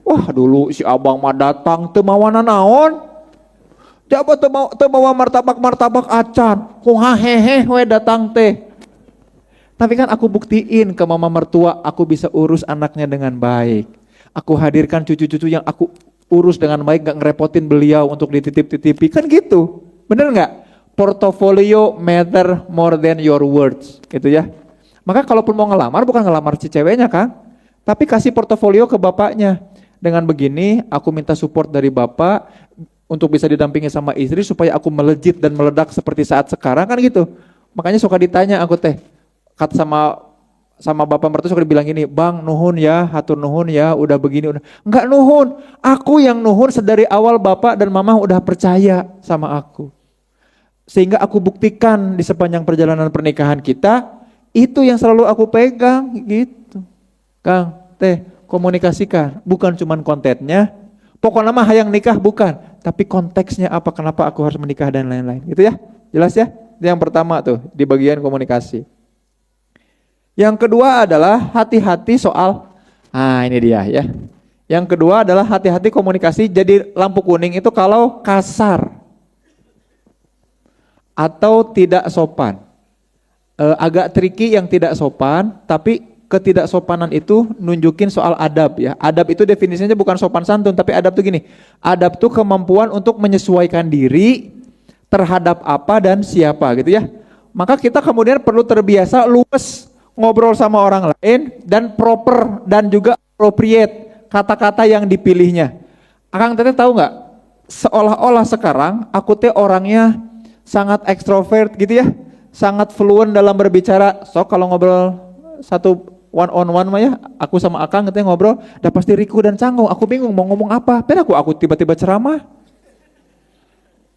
Wah dulu si abang mah datang teu mawana naon. Jabat teu bawa martabak acan. Kuha hehe we datang teh. Tapi kan aku buktiin ke mama mertua, aku bisa urus anaknya dengan baik. Aku hadirkan cucu-cucu yang aku urus dengan baik, gak ngerepotin beliau untuk dititip-titipi. Kan gitu. Bener gak? Portfolio matter more than your words. Gitu ya. Maka kalaupun mau ngelamar, bukan ngelamar si ceweknya Kang, tapi kasih portofolio ke bapaknya. Dengan begini, aku minta support dari bapak untuk bisa didampingi sama istri supaya aku melejit dan meledak seperti saat sekarang kan gitu. Makanya suka ditanya aku teh, kata sama bapak mertua suka dibilang gini, Bang nuhun ya, hatur nuhun ya, udah begini udah. Enggak nuhun, aku yang nuhun sedari awal bapak dan mama udah percaya sama aku. Sehingga aku buktikan di sepanjang perjalanan pernikahan kita. Itu yang selalu aku pegang gitu. Kang, teh komunikasikan, bukan cuman kontennya. Pokoknya mah hayang nikah bukan, tapi konteksnya apa, kenapa aku harus menikah dan lain-lain. Gitu ya, jelas ya? Itu yang pertama tuh di bagian komunikasi. Yang kedua adalah hati-hati soal, ini dia ya. Yang kedua adalah hati-hati komunikasi. Jadi lampu kuning itu kalau kasar atau tidak sopan. Agak tricky yang tidak sopan, tapi ketidaksopanan itu nunjukin soal adab ya. Adab itu definisinya bukan sopan santun, tapi adab itu gini. Adab itu kemampuan untuk menyesuaikan diri terhadap apa dan siapa gitu ya. Maka kita kemudian perlu terbiasa luwes ngobrol sama orang lain dan proper dan juga appropriate kata-kata yang dipilihnya. Akang teteh tahu nggak? Seolah-olah sekarang aku teh orangnya sangat ekstrovert gitu ya. Sangat fluent dalam berbicara. So kalau ngobrol satu one on one mah ya, aku sama Akang katanya ngobrol, udah pasti riku dan canggung. Aku bingung mau ngomong apa. Aku tiba-tiba ceramah.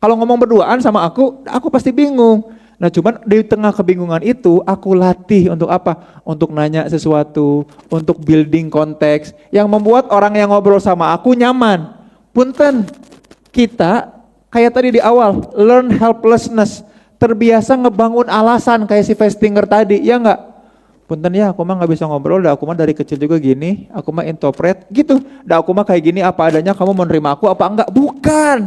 Kalau ngomong berduaan sama aku pasti bingung. Nah cuman di tengah kebingungan itu aku latih untuk apa? Untuk nanya sesuatu, untuk building konteks yang membuat orang yang ngobrol sama aku nyaman. Punten, kita kayak tadi di awal, learn helplessness, terbiasa ngebangun alasan kayak si Festinger tadi, ya enggak? Punten ya, aku mah nggak bisa ngobrol, dah aku mah dari kecil juga gini, aku mah introvert, gitu. Dah aku mah kayak gini apa adanya, kamu mau nerima aku apa enggak? Bukan,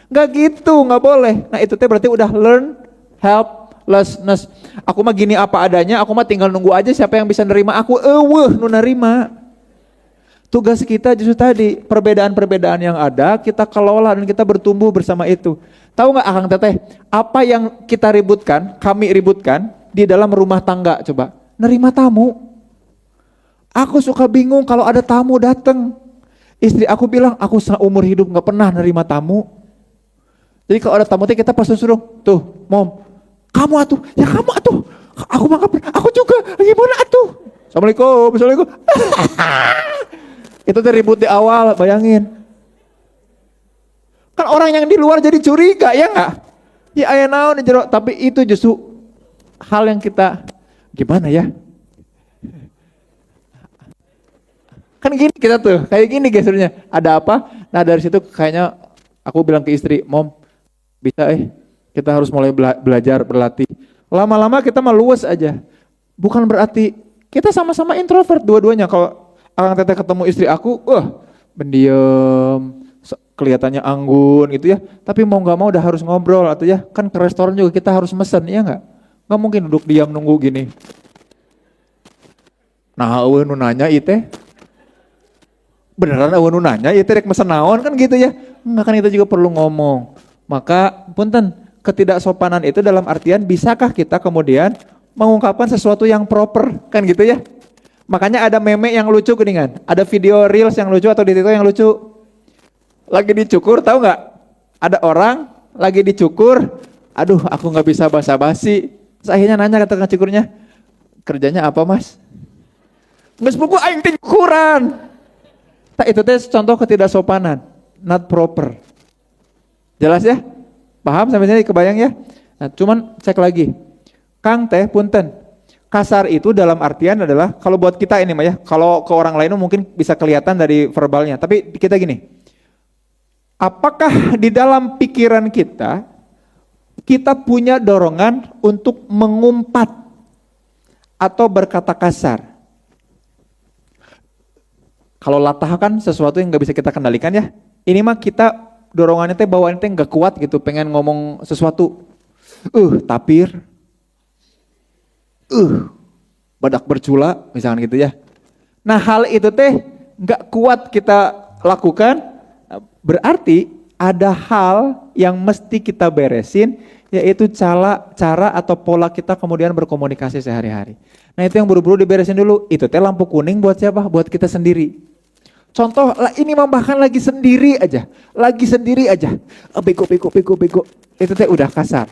nggak gitu, nggak boleh. Nah itu teh berarti udah learn helplessness. Aku mah gini apa adanya, aku mah tinggal nunggu aja siapa yang bisa nerima aku. Nu nerima. Tugas kita justru tadi, perbedaan-perbedaan yang ada, kita kelola dan kita bertumbuh bersama itu. Tahu nggak Akang Teteh, apa yang kita ributkan, kami ributkan di dalam rumah tangga coba? Nerima tamu. Aku suka bingung kalau ada tamu datang. Istri aku bilang, aku seumur hidup nggak pernah nerima tamu. Jadi kalau ada tamu kita pasti suruh, tuh mom, kamu atuh, ya kamu atuh. Aku mah nggak pernah, aku juga, gimana atuh? Assalamualaikum, assalamualaikum. Itu ribut di awal, bayangin. Kan orang yang di luar jadi curiga, ya enggak? Ya aya naon jero, tapi itu justru hal yang kita gimana ya? Kan gini kita tuh, kayak gini gesernya. Ada apa? Nah dari situ kayaknya aku bilang ke istri, "Mom, bisa kita harus mulai belajar, berlatih." Lama-lama kita mah luwes aja. Bukan berarti kita sama-sama introvert dua-duanya. Kalau Akang Teteh ketemu istri aku, pendiam, kelihatannya anggun gitu ya. Tapi mau nggak mau udah harus ngobrol atau ya. Kan ke restoran juga kita harus mesen, ya nggak? Nggak mungkin duduk diam nunggu gini. Nah, nu nanya itu, beneran nu nanya itu rek mesen naon kan gitu ya? Nggak, kan kita juga perlu ngomong. Maka punten, ketidaksopanan itu dalam artian bisakah kita kemudian mengungkapkan sesuatu yang proper, kan gitu ya? Makanya ada meme yang lucu geningan, ada video reels yang lucu atau di TikTok yang lucu. Lagi dicukur, tahu nggak? Ada orang lagi dicukur, aduh aku nggak bisa basa-basi. Terus akhirnya nanya kata cukurnya, kerjanya apa mas? Nggak sepupu aing teh cukuran. Tak itu teh contoh ketidaksopanan, not proper. Jelas ya? Paham sampai sini, kebayang ya? Nah, cuman cek lagi, Kang teh punten. Kasar itu dalam artian adalah, kalau buat kita ini mah ya, kalau ke orang lain mungkin bisa kelihatan dari verbalnya, tapi kita gini, apakah di dalam pikiran kita punya dorongan untuk mengumpat atau berkata kasar? Kalau latah kan sesuatu yang gak bisa kita kendalikan ya, ini mah kita dorongannya teh bawaannya teh gak kuat gitu, pengen ngomong sesuatu, tapir, badak bercula misalkan gitu ya. Nah hal itu teh gak kuat kita lakukan, berarti ada hal yang mesti kita beresin, yaitu cara atau pola kita kemudian berkomunikasi sehari-hari. Nah itu yang buru-buru diberesin dulu. Itu teh lampu kuning buat siapa? Buat kita sendiri. Contoh, ini mah bahkan lagi sendiri aja. Bego. Itu teh udah kasar.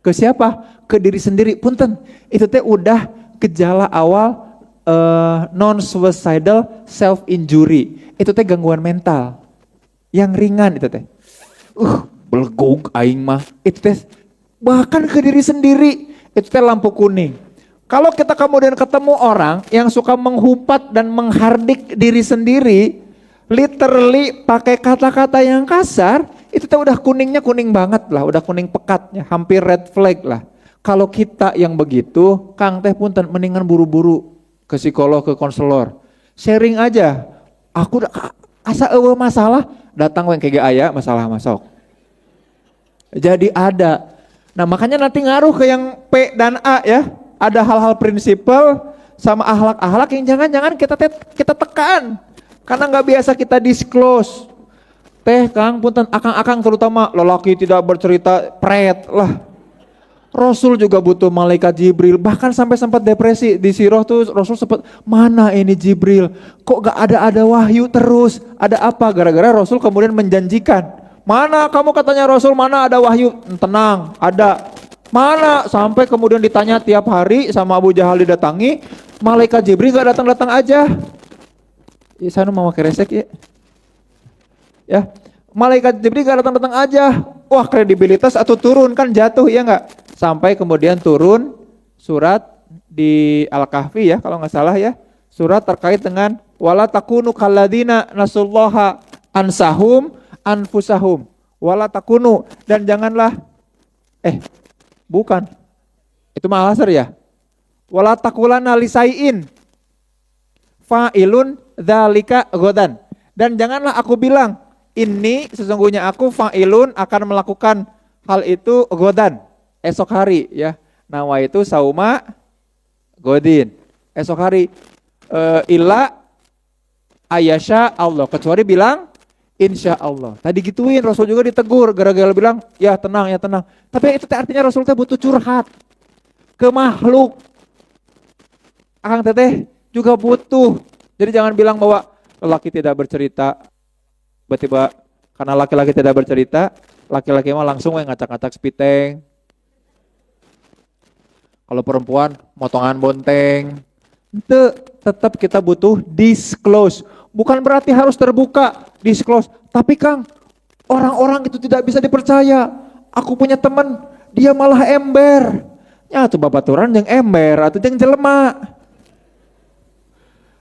Ke siapa? Ke diri sendiri. Punten, itu teh udah gejala awal non-suicidal self-injury. Itu teh gangguan mental. Yang ringan itu teh. Belegog aing mah. Itu teh bahkan ke diri sendiri. Itu teh lampu kuning. Kalau kita kemudian ketemu orang yang suka menghumpat dan menghardik diri sendiri, literally pakai kata-kata yang kasar, itu teh udah kuningnya kuning banget lah, udah kuning pekatnya, hampir red flag lah. Kalau kita yang begitu, Kang teh punten mendingan buru-buru ke psikolog, ke konselor. Sharing aja. Aku asa eueuh masalah, datang we kege aya masalah masuk. Jadi ada. Nah, makanya nanti ngaruh ke yang P dan A ya. Ada hal-hal prinsipal sama akhlak-akhlak yang jangan-jangan kita tekan. Karena nggak biasa kita disclose. Teh Kang punten, akang-akang terutama lelaki tidak bercerita pret lah. Rasul juga butuh malaikat Jibril, bahkan sampai sempat depresi di Sirah tuh Rasul sempat, mana ini Jibril, kok gak ada wahyu terus, ada apa? Gara-gara Rasul kemudian menjanjikan, mana kamu katanya Rasul, mana ada wahyu? Tenang, ada. Mana? Sampai kemudian ditanya tiap hari sama Abu Jahal didatangi, malaikat Jibril gak datang-datang aja. Ya, saya mau pakai resek ya. Ya, malaikat Jibril gak datang-datang aja. wah kredibilitas atau turun kan jatuh ya enggak? Sampai kemudian turun surat di Al-Kahfi ya kalau nggak salah ya. Surat terkait dengan wala takunu kalladzina nasullaha ansahum anfusahum. Wala takunu, dan janganlah bukan. Itu mah Al-Asr ya. Wala takulana lisaiin fa'ilun dzalika ghadan. Dan janganlah aku bilang, ini sesungguhnya aku fa'ilun akan melakukan hal itu ghadan, esok hari ya. Nawa itu sauma godin, esok hari. Illa ayasha Allah, kecuali bilang insya Allah. Tadi gituin Rasul juga ditegur gara-gara bilang ya tenang ya tenang. Tapi itu artinya Rasul teh butuh curhat ke makhluk. Akang teteh juga butuh. Jadi jangan bilang bahwa lelaki tidak bercerita, tiba-tiba karena laki-laki tidak bercerita, laki-laki mah langsung ngacak-ngacak spiteng. Kalau perempuan motongan bonteng. Itu tetap kita butuh disclose. Bukan berarti harus terbuka, disclose. Tapi Kang, orang-orang itu tidak bisa dipercaya. Aku punya teman, dia malah ember. Ya tuh babaturan yang ember atau yang jelema.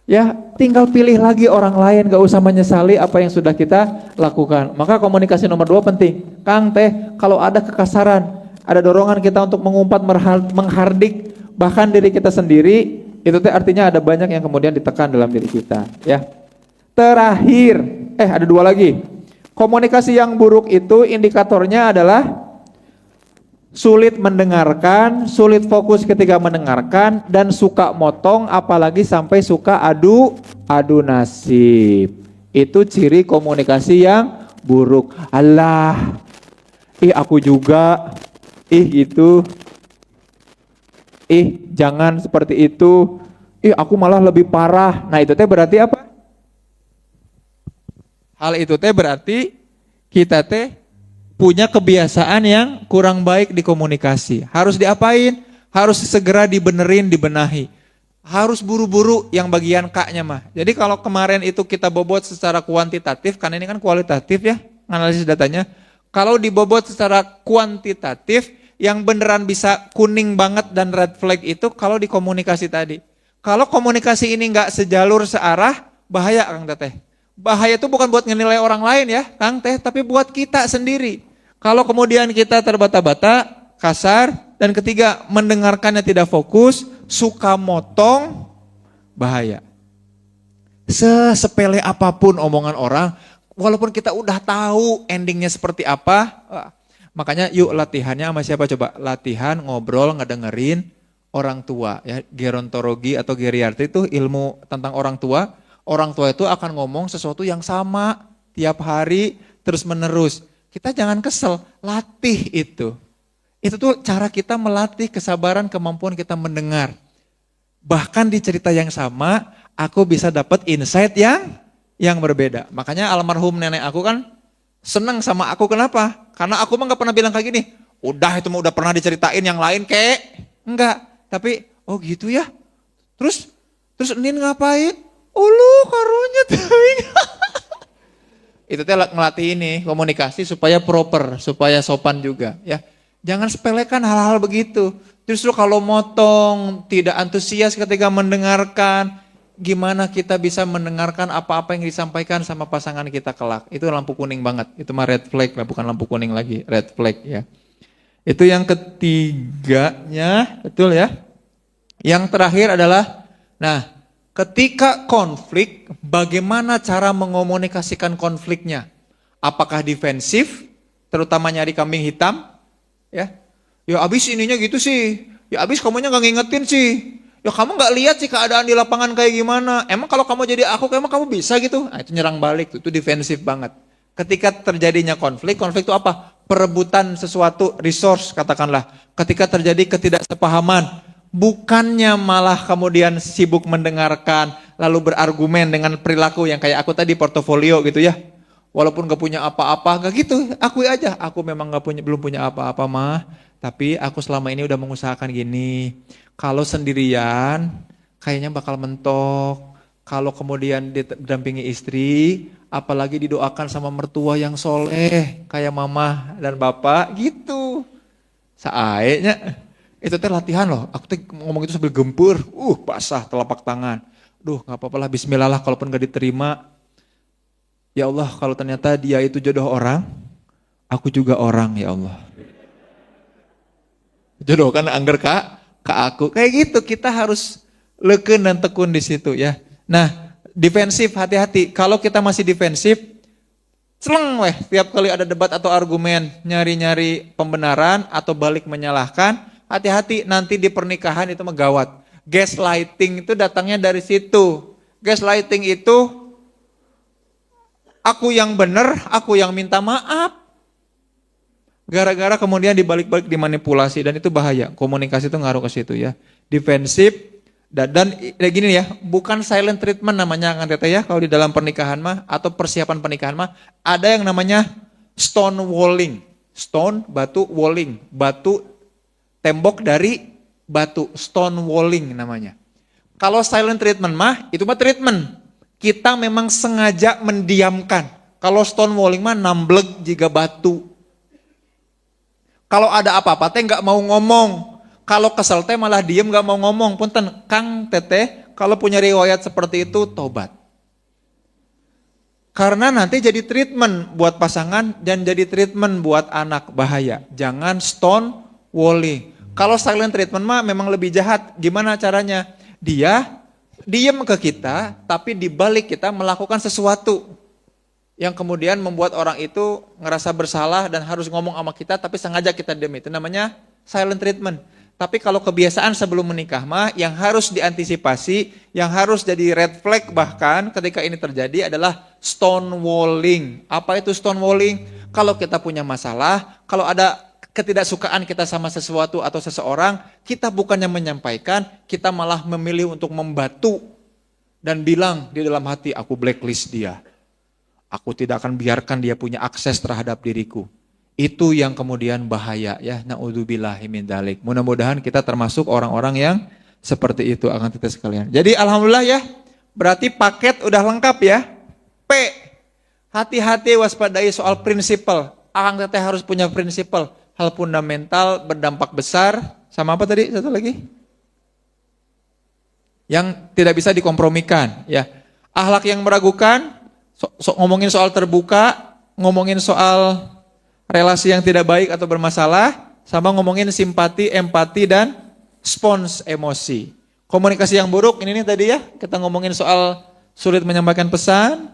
Ya, tinggal pilih lagi orang lain, gak usah menyesali apa yang sudah kita lakukan. Maka komunikasi nomor 2 penting. Kang teh, kalau ada kekasaran, ada dorongan kita untuk mengumpat, menghardik, bahkan diri kita sendiri, itu teh artinya ada banyak yang kemudian ditekan dalam diri kita. Ya. Terakhir, ada 2 lagi. Komunikasi yang buruk itu indikatornya adalah sulit mendengarkan, sulit fokus ketika mendengarkan, dan suka motong, apalagi sampai suka adu nasib. Itu ciri komunikasi yang buruk. Allah, aku juga, itu, jangan seperti itu, aku malah lebih parah. Nah itu teh berarti apa? Hal itu teh berarti kita teh punya kebiasaan yang kurang baik di komunikasi. Harus diapain? Harus segera dibenerin, dibenahi. Harus buru-buru yang bagian K-nya mah. Jadi kalau kemarin itu kita bobot secara kuantitatif, karena ini kan kualitatif ya, analisis datanya. Kalau dibobot secara kuantitatif, yang beneran bisa kuning banget dan red flag itu kalau di komunikasi tadi. Kalau komunikasi ini nggak sejalur, searah, bahaya Kang Teteh. Bahaya itu bukan buat ngenilai orang lain ya Kang Teh, tapi buat kita sendiri. Kalau kemudian kita terbata-bata, kasar, dan ketiga mendengarkannya tidak fokus, suka motong, bahaya. Sesepele apapun omongan orang, walaupun kita udah tahu endingnya seperti apa, makanya yuk latihannya sama siapa coba? Latihan ngobrol ngedengerin orang tua ya, gerontologi atau geriatri itu ilmu tentang orang tua. Orang tua itu akan ngomong sesuatu yang sama tiap hari terus menerus. Kita jangan kesel, latih itu. Itu tuh cara kita melatih kesabaran, kemampuan kita mendengar. Bahkan di cerita yang sama, aku bisa dapat insight yang berbeda. Makanya almarhum nenek aku kan senang sama aku, kenapa? Karena aku mah gak pernah bilang kayak gini, udah itu mah udah pernah diceritain yang lain kek. Enggak, tapi oh gitu ya. Terus Nin ngapain? Ulu karunya teuing. Itu teh ngelatih ini komunikasi supaya proper, supaya sopan juga ya. Jangan sepelekan hal-hal begitu. Justru kalau motong, tidak antusias ketika mendengarkan, gimana kita bisa mendengarkan apa-apa yang disampaikan sama pasangan kita kelak. Itu lampu kuning banget. Itu mah red flag lah, bukan lampu kuning lagi, red flag ya. Itu yang ketiganya, betul ya. Yang terakhir adalah, ketika konflik, bagaimana cara mengomunikasikan konfliknya? Apakah defensif, terutama nyari kambing hitam? Ya abis ininya gitu sih, ya abis kamunya gak ngingetin sih, ya kamu gak lihat sih keadaan di lapangan kayak gimana, emang kalau kamu jadi aku, emang kamu bisa gitu? Nah itu nyerang balik, itu defensif banget. Ketika terjadinya konflik itu apa? Perebutan sesuatu, resource katakanlah. Ketika terjadi ketidaksepahaman, bukannya malah kemudian sibuk mendengarkan, lalu berargumen dengan perilaku yang kayak aku tadi, portofolio gitu ya. Walaupun gak punya apa-apa, gak gitu, akui aja. Aku memang belum punya apa-apa mah, tapi aku selama ini udah mengusahakan gini. Kalau sendirian, kayaknya bakal mentok. Kalau kemudian didampingi istri, apalagi didoakan sama mertua yang soleh, kayak mama dan bapak gitu. Saayanya, itu teh latihan loh, aku teh ngomong itu sambil gempur, basah telapak tangan. Duh gak apa-apa lah, bismillah lah, kalaupun gak diterima. Ya Allah, kalau ternyata dia itu jodoh orang, aku juga orang ya Allah. Jodoh kan angger ke aku. Kayak gitu, kita harus leken dan tekun di situ ya. Nah, defensif hati-hati. Kalau kita masih defensif, seleng weh tiap kali ada debat atau argumen, nyari-nyari pembenaran atau balik menyalahkan, hati-hati nanti di pernikahan itu megawat. Gaslighting itu datangnya dari situ. Gaslighting itu aku yang benar, aku yang minta maaf. Gara-gara kemudian dibalik-balik dimanipulasi dan itu bahaya. Komunikasi itu ngaruh ke situ ya. Defensif dan gini ya, bukan silent treatment namanya kan teteh ya kalau di dalam pernikahan mah atau persiapan pernikahan mah ada yang namanya stone walling. Stone batu walling, batu tembok dari batu, stone walling namanya. Kalau silent treatment mah itu mah treatment. Kita memang sengaja mendiamkan. Kalau stone walling mah nambleg jika batu. Kalau ada apa-apa teh nggak mau ngomong. Kalau kesel teh malah diem nggak mau ngomong. Punten, Kang Teteh, kalau punya riwayat seperti itu tobat. Karena nanti jadi treatment buat pasangan dan jadi treatment buat anak, bahaya. Jangan stone walling. Kalau silent treatment mah memang lebih jahat. Gimana caranya? Dia diem ke kita, tapi dibalik kita melakukan sesuatu yang kemudian membuat orang itu ngerasa bersalah dan harus ngomong sama kita tapi sengaja kita diam, itu namanya silent treatment. Tapi kalau kebiasaan sebelum menikah mah yang harus diantisipasi, yang harus jadi red flag bahkan ketika ini terjadi adalah stonewalling. Apa itu stonewalling? Kalau kita punya masalah, kalau ada ketidaksukaan kita sama sesuatu atau seseorang, kita bukannya menyampaikan, kita malah memilih untuk membatu dan bilang di dalam hati, aku blacklist dia. Aku tidak akan biarkan dia punya akses terhadap diriku. Itu yang kemudian bahaya ya. Na'udzubillahi min dzalik. Mudah-mudahan kita termasuk orang-orang yang seperti itu akan kita sekalian. Jadi alhamdulillah ya. Berarti paket udah lengkap ya. P. Hati-hati waspadai soal prinsipal. Akang teteh harus punya prinsipal. Hal fundamental berdampak besar. Sama apa tadi? Satu lagi. Yang tidak bisa dikompromikan ya. Akhlak yang meragukan. Ngomongin soal terbuka, ngomongin soal relasi yang tidak baik atau bermasalah, sama ngomongin simpati, empati, dan spons emosi. Komunikasi yang buruk, ini nih tadi ya, kita ngomongin soal sulit menyampaikan pesan,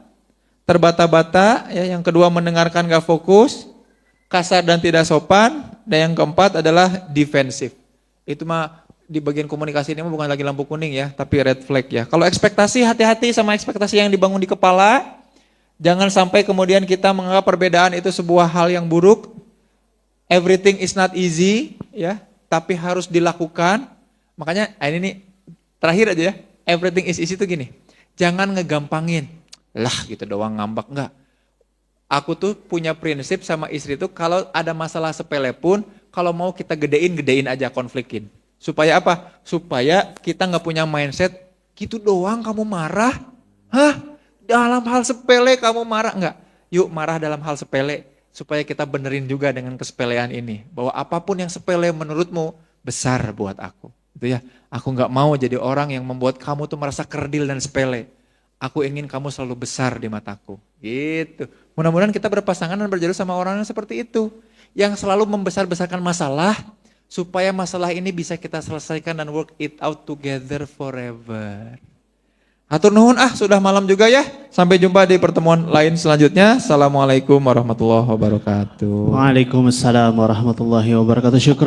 terbata-bata, ya, yang kedua mendengarkan gak fokus, kasar dan tidak sopan, dan yang keempat adalah defensif. Itu mah di bagian komunikasi ini mah bukan lagi lampu kuning ya, tapi red flag ya. Kalau ekspektasi, hati-hati sama ekspektasi yang dibangun di kepala. Jangan sampai kemudian kita menganggap perbedaan itu sebuah hal yang buruk. Everything is not easy, ya, tapi harus dilakukan. Makanya ini nih terakhir aja ya. Everything is easy itu gini. Jangan ngegampangin. Lah gitu doang ngambek, enggak. Aku tuh punya prinsip sama istri tuh kalau ada masalah sepele pun kalau mau kita gedein aja, konflikin. Supaya apa? Supaya kita nggak punya mindset gitu doang kamu marah. Hah? Dalam hal sepele kamu marah? Enggak. Yuk marah dalam hal sepele. Supaya kita benerin juga dengan kesepelean ini. Bahwa apapun yang sepele menurutmu besar buat aku. Itu ya. Aku enggak mau jadi orang yang membuat kamu tuh merasa kerdil dan sepele. Aku ingin kamu selalu besar di mataku. Gitu. Mudah-mudahan kita berpasangan dan berjodoh sama orang yang seperti itu. Yang selalu membesar-besarkan masalah. Supaya masalah ini bisa kita selesaikan dan work it out together forever. Hatur nuhun, sudah malam juga ya. Sampai jumpa di pertemuan lain selanjutnya. Assalamualaikum warahmatullahi wabarakatuh. Waalaikumsalam warahmatullahi wabarakatuh. Syukran.